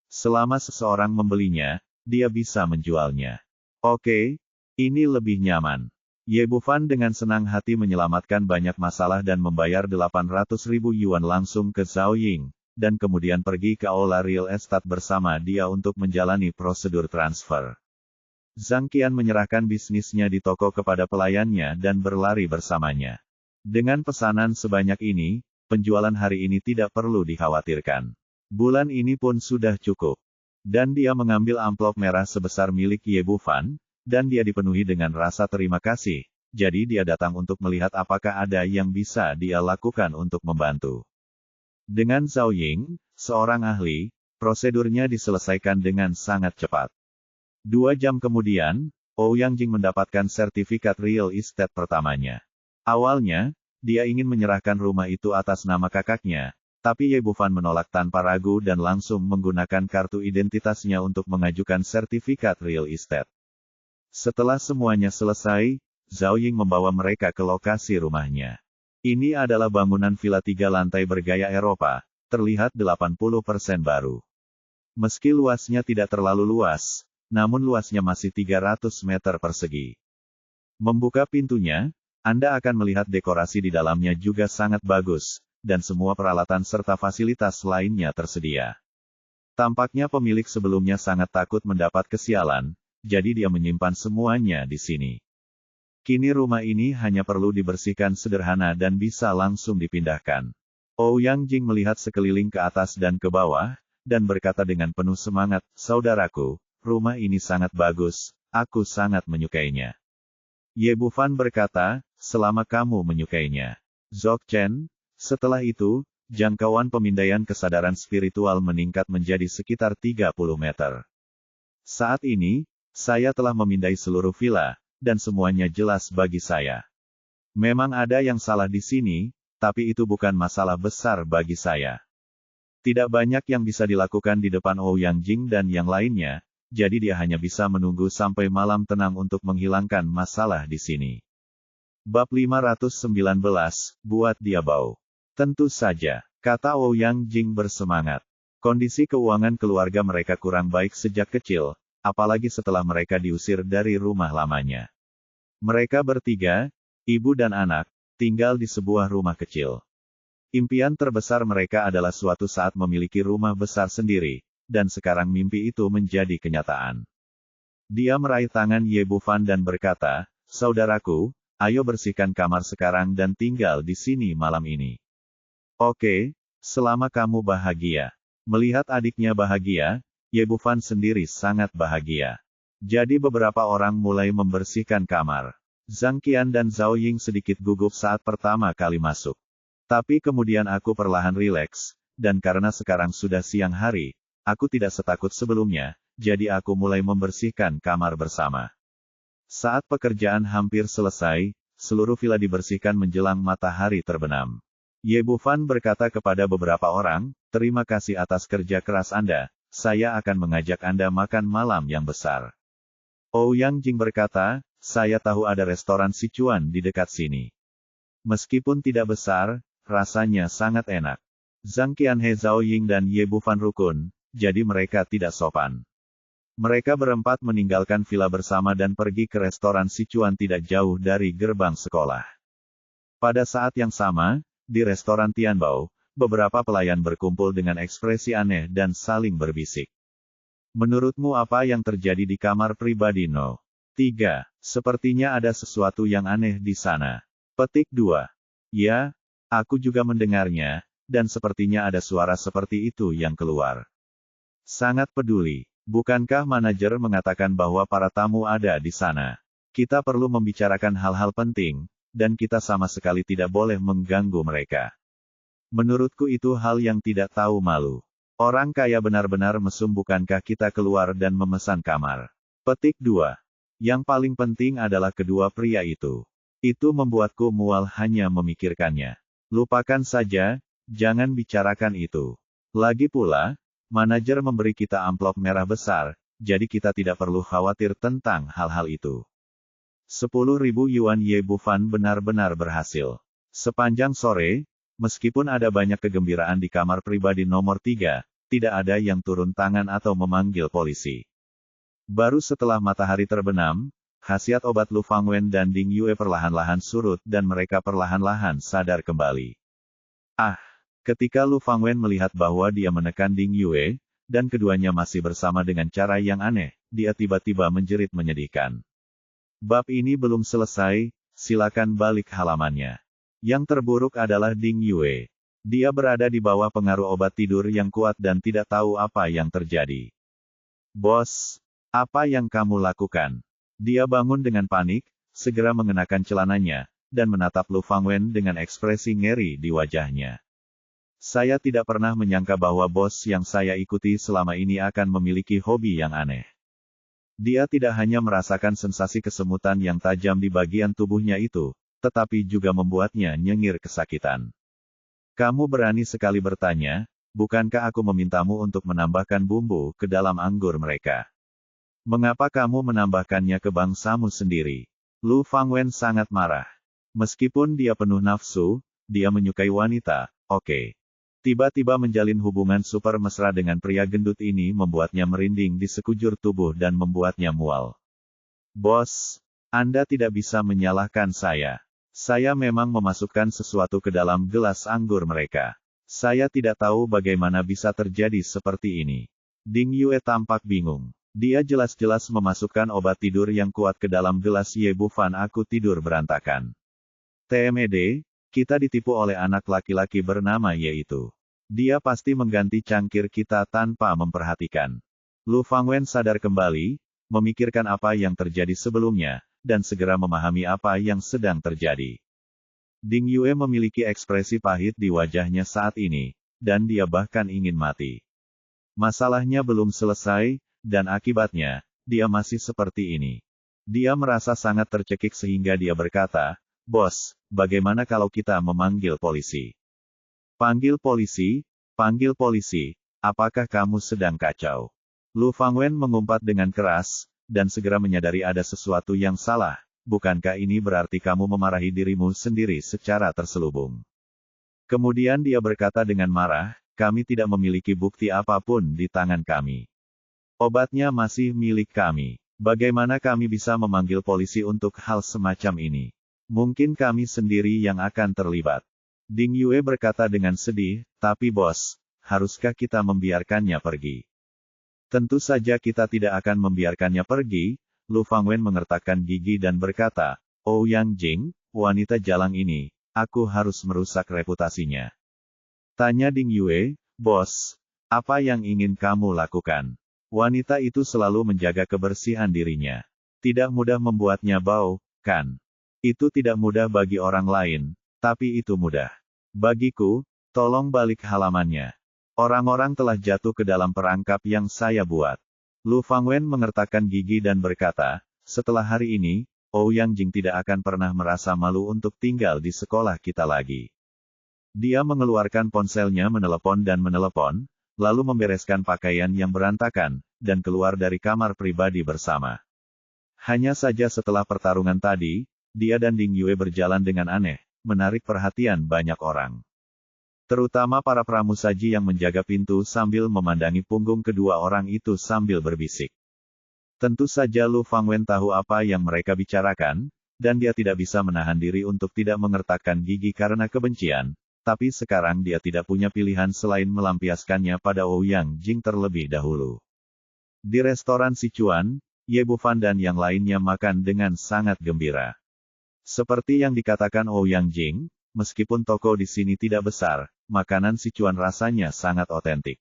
Selama seseorang membelinya, dia bisa menjualnya. Oke, ini lebih nyaman. Ye Bufan dengan senang hati menyelamatkan banyak masalah dan membayar 800.000 yuan langsung ke Zhao Ying, dan kemudian pergi ke Aula Real Estate bersama dia untuk menjalani prosedur transfer. Zhang Qian menyerahkan bisnisnya di toko kepada pelayannya dan berlari bersamanya. Dengan pesanan sebanyak ini, penjualan hari ini tidak perlu dikhawatirkan. Bulan ini pun sudah cukup. Dan dia mengambil amplop merah sebesar milik Ye Bufan, dan dia dipenuhi dengan rasa terima kasih, jadi dia datang untuk melihat apakah ada yang bisa dia lakukan untuk membantu. Dengan Zhao Ying, seorang ahli, prosedurnya diselesaikan dengan sangat cepat. 2 jam kemudian, Ouyang Jing mendapatkan sertifikat real estate pertamanya. Awalnya, dia ingin menyerahkan rumah itu atas nama kakaknya, tapi Ye Bufan menolak tanpa ragu dan langsung menggunakan kartu identitasnya untuk mengajukan sertifikat real estate. Setelah semuanya selesai, Zhao Ying membawa mereka ke lokasi rumahnya. Ini adalah bangunan villa 3 lantai bergaya Eropa, terlihat 80% baru. Meski luasnya tidak terlalu luas, namun luasnya masih 300 meter persegi. Membuka pintunya, Anda akan melihat dekorasi di dalamnya juga sangat bagus, dan semua peralatan serta fasilitas lainnya tersedia. Tampaknya pemilik sebelumnya sangat takut mendapat kesialan, jadi dia menyimpan semuanya di sini. Kini rumah ini hanya perlu dibersihkan sederhana dan bisa langsung dipindahkan. Ouyang Jing melihat sekeliling ke atas dan ke bawah, dan berkata dengan penuh semangat, saudaraku, rumah ini sangat bagus, aku sangat menyukainya. Ye Bufan berkata, selama kamu menyukainya. Zhok Chen, setelah itu, jangkauan pemindaian kesadaran spiritual meningkat menjadi sekitar 30 meter. Saat ini, saya telah memindai seluruh villa, dan semuanya jelas bagi saya. Memang ada yang salah di sini, tapi itu bukan masalah besar bagi saya. Tidak banyak yang bisa dilakukan di depan Ouyang Jing dan yang lainnya, jadi dia hanya bisa menunggu sampai malam tenang untuk menghilangkan masalah di sini. Bab 519, buat dia bau. Tentu saja, kata Ouyang Jing bersemangat. Kondisi keuangan keluarga mereka kurang baik sejak kecil, apalagi setelah mereka diusir dari rumah lamanya. Mereka bertiga, ibu dan anak, tinggal di sebuah rumah kecil. Impian terbesar mereka adalah suatu saat memiliki rumah besar sendiri, dan sekarang mimpi itu menjadi kenyataan. Dia meraih tangan Ye Bufan dan berkata, saudaraku, ayo bersihkan kamar sekarang dan tinggal di sini malam ini. Oke, selama kamu bahagia. Melihat adiknya bahagia, Ye Bufan sendiri sangat bahagia. Jadi beberapa orang mulai membersihkan kamar. Zhang Qian dan Zhao Ying sedikit gugup saat pertama kali masuk. Tapi kemudian aku perlahan rileks, dan karena sekarang sudah siang hari, aku tidak setakut sebelumnya, jadi aku mulai membersihkan kamar bersama. Saat pekerjaan hampir selesai, seluruh villa dibersihkan menjelang matahari terbenam. Ye Bufan berkata kepada beberapa orang, terima kasih atas kerja keras Anda, saya akan mengajak Anda makan malam yang besar. Ouyang Jing berkata, saya tahu ada restoran Sichuan di dekat sini. Meskipun tidak besar, rasanya sangat enak. Zhang Qianhe, Zhao Ying dan Ye Bufan rukun, jadi mereka tidak sopan. Mereka berempat meninggalkan villa bersama dan pergi ke restoran Sichuan tidak jauh dari gerbang sekolah. Pada saat yang sama, di restoran Tianbao, beberapa pelayan berkumpul dengan ekspresi aneh dan saling berbisik. Menurutmu apa yang terjadi di kamar pribadi No. 3. Sepertinya ada sesuatu yang aneh di sana. Petik 2. Ya, aku juga mendengarnya, dan sepertinya ada suara seperti itu yang keluar. Sangat peduli. Bukankah manajer mengatakan bahwa para tamu ada di sana? Kita perlu membicarakan hal-hal penting, dan kita sama sekali tidak boleh mengganggu mereka. Menurutku itu hal yang tidak tahu malu. Orang kaya benar-benar mesum, bukankah kita keluar dan memesan kamar? Petik 2. Yang paling penting adalah kedua pria itu. Itu membuatku mual hanya memikirkannya. Lupakan saja, jangan bicarakan itu. Lagi pula, manajer memberi kita amplop merah besar, jadi kita tidak perlu khawatir tentang hal-hal itu. 10.000 yuan Ye Bufan benar-benar berhasil. Sepanjang sore, meskipun ada banyak kegembiraan di kamar pribadi nomor 3, tidak ada yang turun tangan atau memanggil polisi. Baru setelah matahari terbenam, khasiat obat Lu Fangwen dan Ding Yue perlahan-lahan surut dan mereka perlahan-lahan sadar kembali. Ketika Lu Fangwen melihat bahwa dia menekan Ding Yue, dan keduanya masih bersama dengan cara yang aneh, dia tiba-tiba menjerit menyedihkan. Bab ini belum selesai, silakan balik halamannya. Yang terburuk adalah Ding Yue. Dia berada di bawah pengaruh obat tidur yang kuat dan tidak tahu apa yang terjadi. Bos, apa yang kamu lakukan? Dia bangun dengan panik, segera mengenakan celananya, dan menatap Lu Fangwen dengan ekspresi ngeri di wajahnya. Saya tidak pernah menyangka bahwa bos yang saya ikuti selama ini akan memiliki hobi yang aneh. Dia tidak hanya merasakan sensasi kesemutan yang tajam di bagian tubuhnya itu, tetapi juga membuatnya nyengir kesakitan. Kamu berani sekali bertanya, bukankah aku memintamu untuk menambahkan bumbu ke dalam anggur mereka? Mengapa kamu menambahkannya ke bangsamu sendiri? Lu Fangwen sangat marah. Meskipun dia penuh nafsu, dia menyukai wanita, oke. Tiba-tiba menjalin hubungan super mesra dengan pria gendut ini membuatnya merinding di sekujur tubuh dan membuatnya mual. Bos, Anda tidak bisa menyalahkan saya. Saya memang memasukkan sesuatu ke dalam gelas anggur mereka. Saya tidak tahu bagaimana bisa terjadi seperti ini. Ding Yue tampak bingung. Dia jelas-jelas memasukkan obat tidur yang kuat ke dalam gelas Ye Bufan. Aku tidur berantakan. TMED, kita ditipu oleh anak laki-laki bernama Ye itu. Dia pasti mengganti cangkir kita tanpa memperhatikan. Lu Fangwen sadar kembali, memikirkan apa yang terjadi sebelumnya, dan segera memahami apa yang sedang terjadi. Ding Yue memiliki ekspresi pahit di wajahnya saat ini, dan dia bahkan ingin mati. Masalahnya belum selesai, dan akibatnya, dia masih seperti ini. Dia merasa sangat tercekik sehingga dia berkata, Bos, bagaimana kalau kita memanggil polisi? Panggil polisi, apakah kamu sedang kacau? Lu Fangwen mengumpat dengan keras, dan segera menyadari ada sesuatu yang salah, bukankah ini berarti kamu memarahi dirimu sendiri secara terselubung? Kemudian dia berkata dengan marah, kami tidak memiliki bukti apapun di tangan kami. Obatnya masih milik kami. Bagaimana kami bisa memanggil polisi untuk hal semacam ini? Mungkin kami sendiri yang akan terlibat. Ding Yue berkata dengan sedih, tapi bos, haruskah kita membiarkannya pergi? Tentu saja kita tidak akan membiarkannya pergi. Lu Fangwen mengertakkan gigi dan berkata, Ouyang Jing, wanita jalang ini, aku harus merusak reputasinya. Tanya Ding Yue, bos, apa yang ingin kamu lakukan? Wanita itu selalu menjaga kebersihan dirinya. Tidak mudah membuatnya bau, kan? Itu tidak mudah bagi orang lain, tapi itu mudah. Bagiku, tolong balik halamannya. Orang-orang telah jatuh ke dalam perangkap yang saya buat. Lu Fangwen mengertakkan gigi dan berkata, setelah hari ini, Ouyang Jing tidak akan pernah merasa malu untuk tinggal di sekolah kita lagi. Dia mengeluarkan ponselnya menelepon dan menelepon, lalu membereskan pakaian yang berantakan, dan keluar dari kamar pribadi bersama. Hanya saja setelah pertarungan tadi, dia dan Ding Yue berjalan dengan aneh, menarik perhatian banyak orang. Terutama para pramusaji yang menjaga pintu sambil memandangi punggung kedua orang itu sambil berbisik. Tentu saja Lu Fangwen tahu apa yang mereka bicarakan, dan dia tidak bisa menahan diri untuk tidak mengertakkan gigi karena kebencian, tapi sekarang dia tidak punya pilihan selain melampiaskannya pada Ouyang Jing terlebih dahulu. Di restoran Sichuan, Ye Bufan dan yang lainnya makan dengan sangat gembira. Seperti yang dikatakan Ouyang Jing, meskipun toko di sini tidak besar, makanan Sichuan rasanya sangat otentik.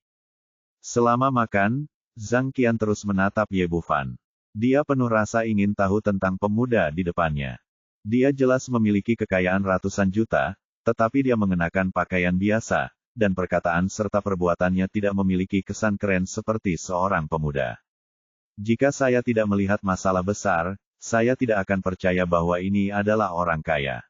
Selama makan, Zhang Qian terus menatap Ye Bufan. Dia penuh rasa ingin tahu tentang pemuda di depannya. Dia jelas memiliki kekayaan ratusan juta, tetapi dia mengenakan pakaian biasa, dan perkataan serta perbuatannya tidak memiliki kesan keren seperti seorang pemuda. Jika saya tidak melihat masalah besar, saya tidak akan percaya bahwa ini adalah orang kaya.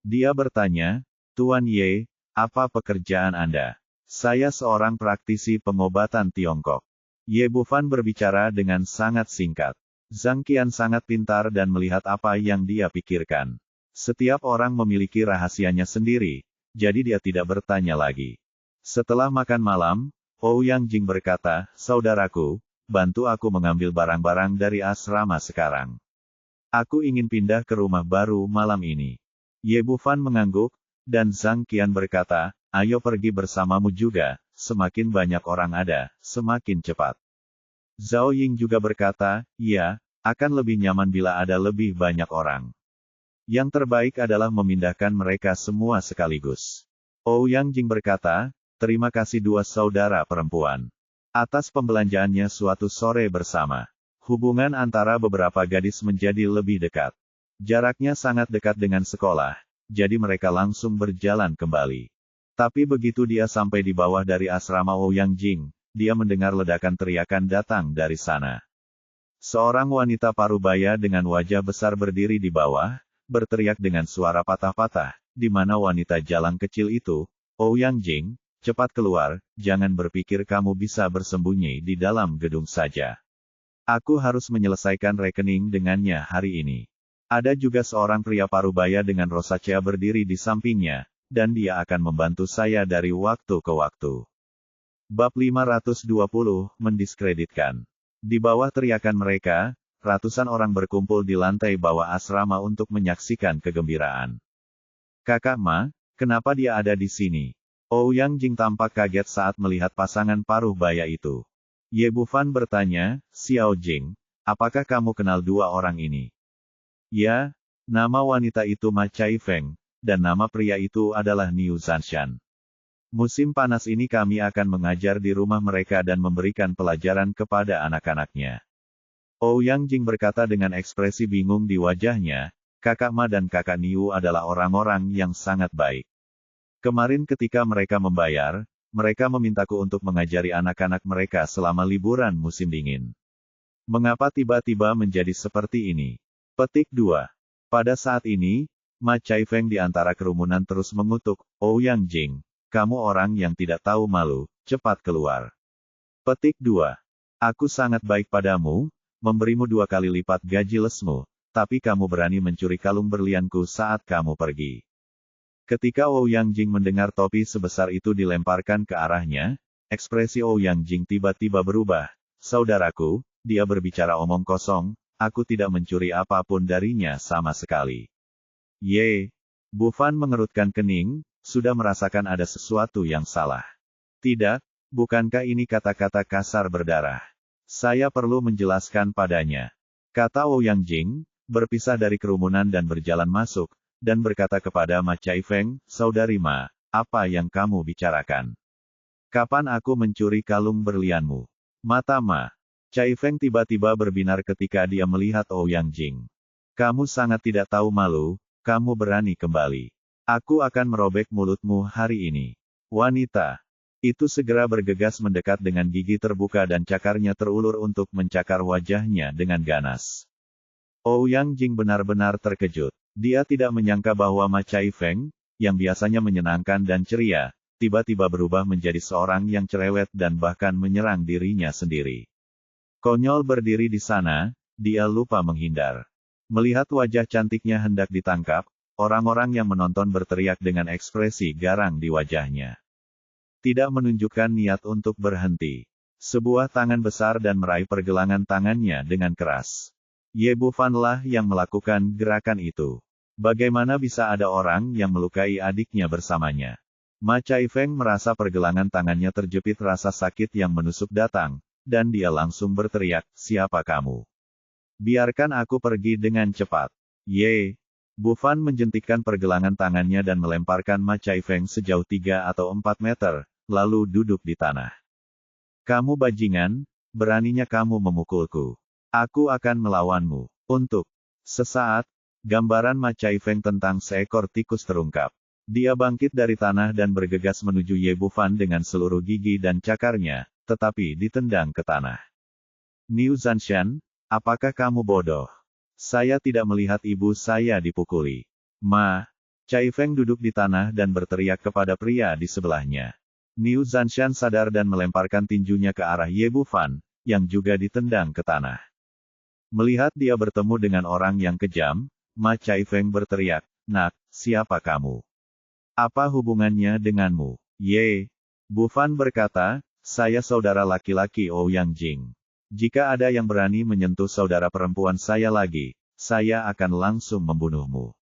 Dia bertanya, Tuan Ye, apa pekerjaan Anda? Saya seorang praktisi pengobatan Tiongkok. Ye Bufan berbicara dengan sangat singkat. Zhang Qian sangat pintar dan melihat apa yang dia pikirkan. Setiap orang memiliki rahasianya sendiri, jadi dia tidak bertanya lagi. Setelah makan malam, Ouyang Jing berkata, saudaraku, bantu aku mengambil barang-barang dari asrama sekarang. Aku ingin pindah ke rumah baru malam ini. Ye Bufan mengangguk, dan Zhang Qian berkata, ayo pergi bersamamu juga, semakin banyak orang ada, semakin cepat. Zhao Ying juga berkata, iya, akan lebih nyaman bila ada lebih banyak orang. Yang terbaik adalah memindahkan mereka semua sekaligus. Ouyang Jing berkata, terima kasih dua saudara perempuan. Atas pembelanjaannya suatu sore bersama. Hubungan antara beberapa gadis menjadi lebih dekat. Jaraknya sangat dekat dengan sekolah, jadi mereka langsung berjalan kembali. Tapi begitu dia sampai di bawah dari asrama Ouyang Jing, dia mendengar ledakan teriakan datang dari sana. Seorang wanita parubaya dengan wajah besar berdiri di bawah, berteriak dengan suara patah-patah, di mana wanita jalang kecil itu, Ouyang Jing, cepat keluar, jangan berpikir kamu bisa bersembunyi di dalam gedung saja. Aku harus menyelesaikan rekening dengannya hari ini. Ada juga seorang pria parubaya dengan rosacea berdiri di sampingnya, dan dia akan membantu saya dari waktu ke waktu. Bab 520, mendiskreditkan. Di bawah teriakan mereka, ratusan orang berkumpul di lantai bawah asrama untuk menyaksikan kegembiraan. Kakak Ma, kenapa dia ada di sini? Ouyang Jing tampak kaget saat melihat pasangan parubaya itu. Ye Bufan bertanya, Xiao Jing, apakah kamu kenal dua orang ini? Ya, nama wanita itu Ma Caifeng, dan nama pria itu adalah Niu Zanshan. Musim panas ini kami akan mengajar di rumah mereka dan memberikan pelajaran kepada anak-anaknya. Ouyang Jing berkata dengan ekspresi bingung di wajahnya, Kakak Ma dan Kakak Niu adalah orang-orang yang sangat baik. Kemarin ketika mereka membayar, mereka memintaku untuk mengajari anak-anak mereka selama liburan musim dingin. Mengapa tiba-tiba menjadi seperti ini? Petik 2. Pada saat ini, Ma Caifeng di antara kerumunan terus mengutuk, Ouyang Jing, kamu orang yang tidak tahu malu, cepat keluar. Petik 2. Aku sangat baik padamu, memberimu 2 kali lipat gaji lesmu, tapi kamu berani mencuri kalung berlianku saat kamu pergi. Ketika Ouyang Jing mendengar topi sebesar itu dilemparkan ke arahnya, ekspresi Ouyang Jing tiba-tiba berubah. Saudaraku, dia berbicara omong kosong, aku tidak mencuri apapun darinya sama sekali. Ye, Bufan mengerutkan kening, sudah merasakan ada sesuatu yang salah. Tidak, bukankah ini kata-kata kasar berdarah? Saya perlu menjelaskan padanya. Kata Ouyang Jing, berpisah dari kerumunan dan berjalan masuk, dan berkata kepada Ma Caifeng, Saudari Ma, apa yang kamu bicarakan? Kapan aku mencuri kalung berlianmu? Mata Ma Caifeng tiba-tiba berbinar ketika dia melihat Ouyang Jing. Kamu sangat tidak tahu malu, kamu berani kembali. Aku akan merobek mulutmu hari ini. Wanita itu segera bergegas mendekat dengan gigi terbuka dan cakarnya terulur untuk mencakar wajahnya dengan ganas. Ouyang Jing benar-benar terkejut. Dia tidak menyangka bahwa Ma Caifeng, yang biasanya menyenangkan dan ceria, tiba-tiba berubah menjadi seorang yang cerewet dan bahkan menyerang dirinya sendiri. Konyol berdiri di sana, dia lupa menghindar. Melihat wajah cantiknya hendak ditangkap, orang-orang yang menonton berteriak dengan ekspresi garang di wajahnya. Tidak menunjukkan niat untuk berhenti. Sebuah tangan besar dan meraih pergelangan tangannya dengan keras. Ye Bufan lah yang melakukan gerakan itu. Bagaimana bisa ada orang yang melukai adiknya bersamanya? Ma Caifeng merasa pergelangan tangannya terjepit rasa sakit yang menusuk datang, dan dia langsung berteriak, "Siapa kamu? Biarkan aku pergi dengan cepat." Ye Bufan menjentikkan pergelangan tangannya dan melemparkan Ma Caifeng sejauh 3 atau 4 meter, lalu duduk di tanah. "Kamu bajingan, beraninya kamu memukulku. Aku akan melawanmu." Untuk sesaat, gambaran Ma Caifeng tentang seekor tikus terungkap. Dia bangkit dari tanah dan bergegas menuju Ye Bufan dengan seluruh gigi dan cakarnya, tetapi ditendang ke tanah. "Niu Zanshan, apakah kamu bodoh? Saya tidak melihat ibu saya dipukuli." Ma Caifeng duduk di tanah dan berteriak kepada pria di sebelahnya. Niu Zanshan sadar dan melemparkan tinjunya ke arah Ye Bufan, yang juga ditendang ke tanah. Melihat dia bertemu dengan orang yang kejam, Ma Caifeng berteriak, "Nak, siapa kamu? Apa hubungannya denganmu?" Ye Bufan berkata, "Saya saudara laki-laki Ouyang Jing. Jika ada yang berani menyentuh saudara perempuan saya lagi, saya akan langsung membunuhmu."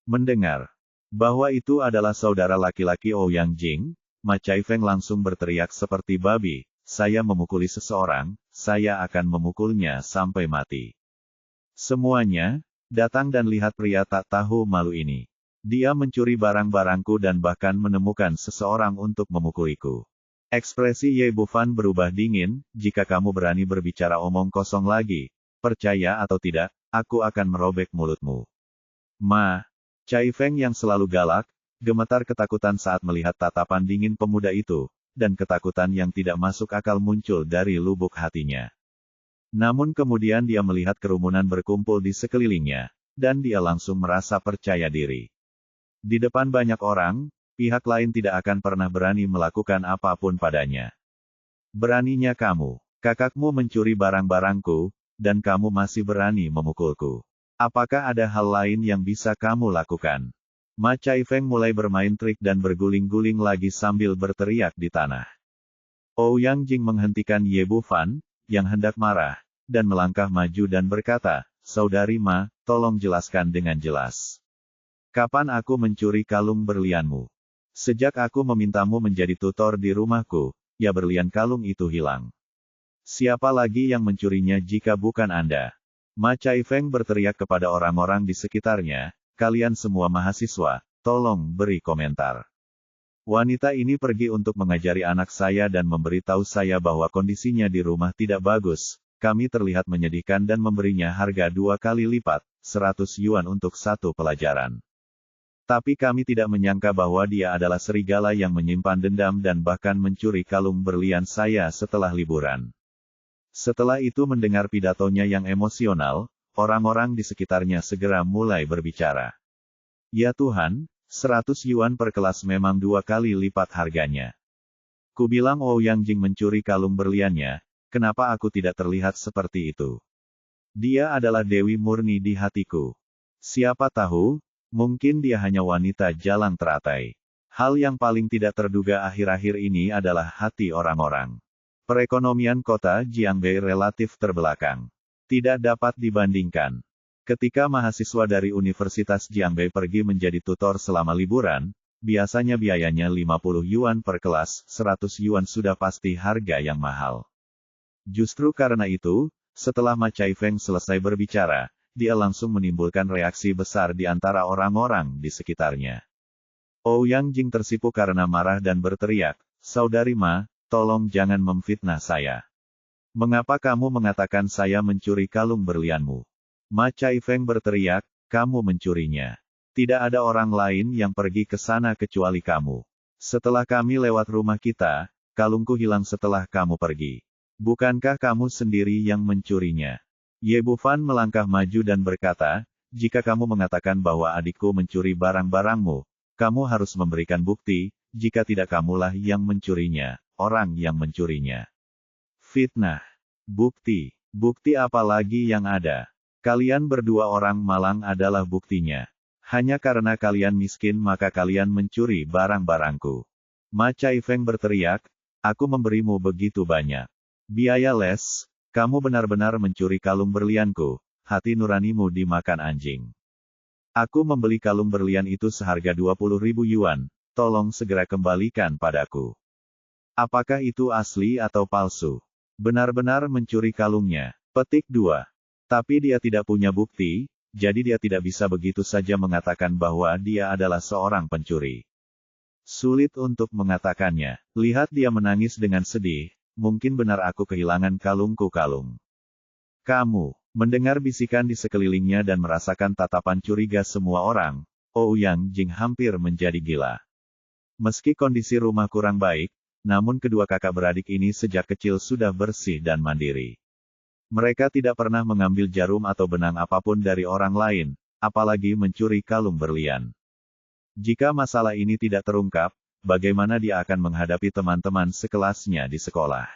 Mendengar bahwa itu adalah saudara laki-laki Ouyang Jing, Ma Caifeng langsung berteriak seperti babi, "Saya memukuli seseorang, saya akan memukulnya sampai mati. Semuanya, datang dan lihat pria tak tahu malu ini. Dia mencuri barang-barangku dan bahkan menemukan seseorang untuk memukuliku." Ekspresi Ye Bufan berubah dingin, "Jika kamu berani berbicara omong kosong lagi, percaya atau tidak, aku akan merobek mulutmu." Ma Caifeng yang selalu galak, gemetar ketakutan saat melihat tatapan dingin pemuda itu, dan ketakutan yang tidak masuk akal muncul dari lubuk hatinya. Namun kemudian dia melihat kerumunan berkumpul di sekelilingnya, dan dia langsung merasa percaya diri. Di depan banyak orang, pihak lain tidak akan pernah berani melakukan apapun padanya. "Beraninya kamu, kakakmu mencuri barang-barangku, dan kamu masih berani memukulku. Apakah ada hal lain yang bisa kamu lakukan?" Ma Caifeng mulai bermain trik dan berguling-guling lagi sambil berteriak di tanah. Ouyang Jing menghentikan Ye Bufan, yang hendak marah, dan melangkah maju dan berkata, "Saudari Ma, tolong jelaskan dengan jelas. Kapan aku mencuri kalung berlianmu? Sejak aku memintamu menjadi tutor di rumahku, ya berlian kalung itu hilang. Siapa lagi yang mencurinya jika bukan Anda?" Ma Caifeng berteriak kepada orang-orang di sekitarnya, "Kalian semua mahasiswa, tolong beri komentar. Wanita ini pergi untuk mengajari anak saya dan memberitahu saya bahwa kondisinya di rumah tidak bagus. Kami terlihat menyedihkan dan memberinya harga 2 kali lipat, 100 yuan untuk 1 pelajaran. Tapi kami tidak menyangka bahwa dia adalah serigala yang menyimpan dendam dan bahkan mencuri kalung berlian saya setelah liburan." Setelah itu mendengar pidatonya yang emosional, orang-orang di sekitarnya segera mulai berbicara. "Ya Tuhan, 100 yuan per kelas memang 2 kali lipat harganya. Kubilang Ouyang Jing mencuri kalung berliannya, kenapa aku tidak terlihat seperti itu? Dia adalah dewi murni di hatiku. Siapa tahu, mungkin dia hanya wanita jalang teratai." Hal yang paling tidak terduga akhir-akhir ini adalah hati orang-orang. Perekonomian kota Jiangbei relatif terbelakang. Tidak dapat dibandingkan. Ketika mahasiswa dari Universitas Jiangbei pergi menjadi tutor selama liburan, biasanya biayanya 50 yuan per kelas, 100 yuan sudah pasti harga yang mahal. Justru karena itu, setelah Ma Caifeng selesai berbicara, dia langsung menimbulkan reaksi besar di antara orang-orang di sekitarnya. Ouyang Jing tersipu karena marah dan berteriak, "Saudari Ma, tolong jangan memfitnah saya. Mengapa kamu mengatakan saya mencuri kalung berlianmu?" Ma Caifeng berteriak, "Kamu mencurinya. Tidak ada orang lain yang pergi ke sana kecuali kamu. Setelah kami lewat rumah kita, kalungku hilang setelah kamu pergi. Bukankah kamu sendiri yang mencurinya?" Ye Bufan melangkah maju dan berkata, "Jika kamu mengatakan bahwa adikku mencuri barang-barangmu, kamu harus memberikan bukti, jika tidak kamulah yang mencurinya, orang yang mencurinya. Fitnah. Bukti. Bukti apa lagi yang ada? Kalian berdua orang malang adalah buktinya. Hanya karena kalian miskin maka kalian mencuri barang-barangku. Ma Chai Feng berteriak, aku memberimu begitu banyak biaya les, kamu benar-benar mencuri kalung berlianku, hati nuranimu dimakan anjing. Aku membeli kalung berlian itu seharga 20.000 yuan, tolong segera kembalikan padaku. Apakah itu asli atau palsu? Benar-benar mencuri kalungnya. Petik 2. Tapi dia tidak punya bukti, jadi dia tidak bisa begitu saja mengatakan bahwa dia adalah seorang pencuri. Sulit untuk mengatakannya. Lihat dia menangis dengan sedih, mungkin benar aku kehilangan kalungku kalung. Kamu, mendengar bisikan di sekelilingnya dan merasakan tatapan curiga semua orang, Ouyang Jing hampir menjadi gila. Meski kondisi rumah kurang baik, namun kedua kakak beradik ini sejak kecil sudah bersih dan mandiri. Mereka tidak pernah mengambil jarum atau benang apapun dari orang lain, apalagi mencuri kalung berlian. Jika masalah ini tidak terungkap, bagaimana dia akan menghadapi teman-teman sekelasnya di sekolah?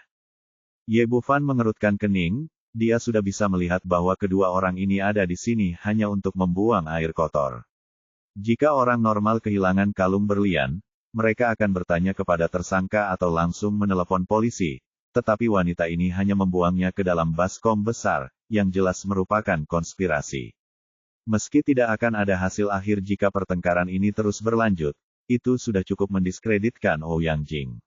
Ye Bufan mengerutkan kening, dia sudah bisa melihat bahwa kedua orang ini ada di sini hanya untuk membuang air kotor. Jika orang normal kehilangan kalung berlian, mereka akan bertanya kepada tersangka atau langsung menelepon polisi, tetapi wanita ini hanya membuangnya ke dalam baskom besar, yang jelas merupakan konspirasi. Meski tidak akan ada hasil akhir jika pertengkaran ini terus berlanjut, itu sudah cukup mendiskreditkan Ouyang Jing.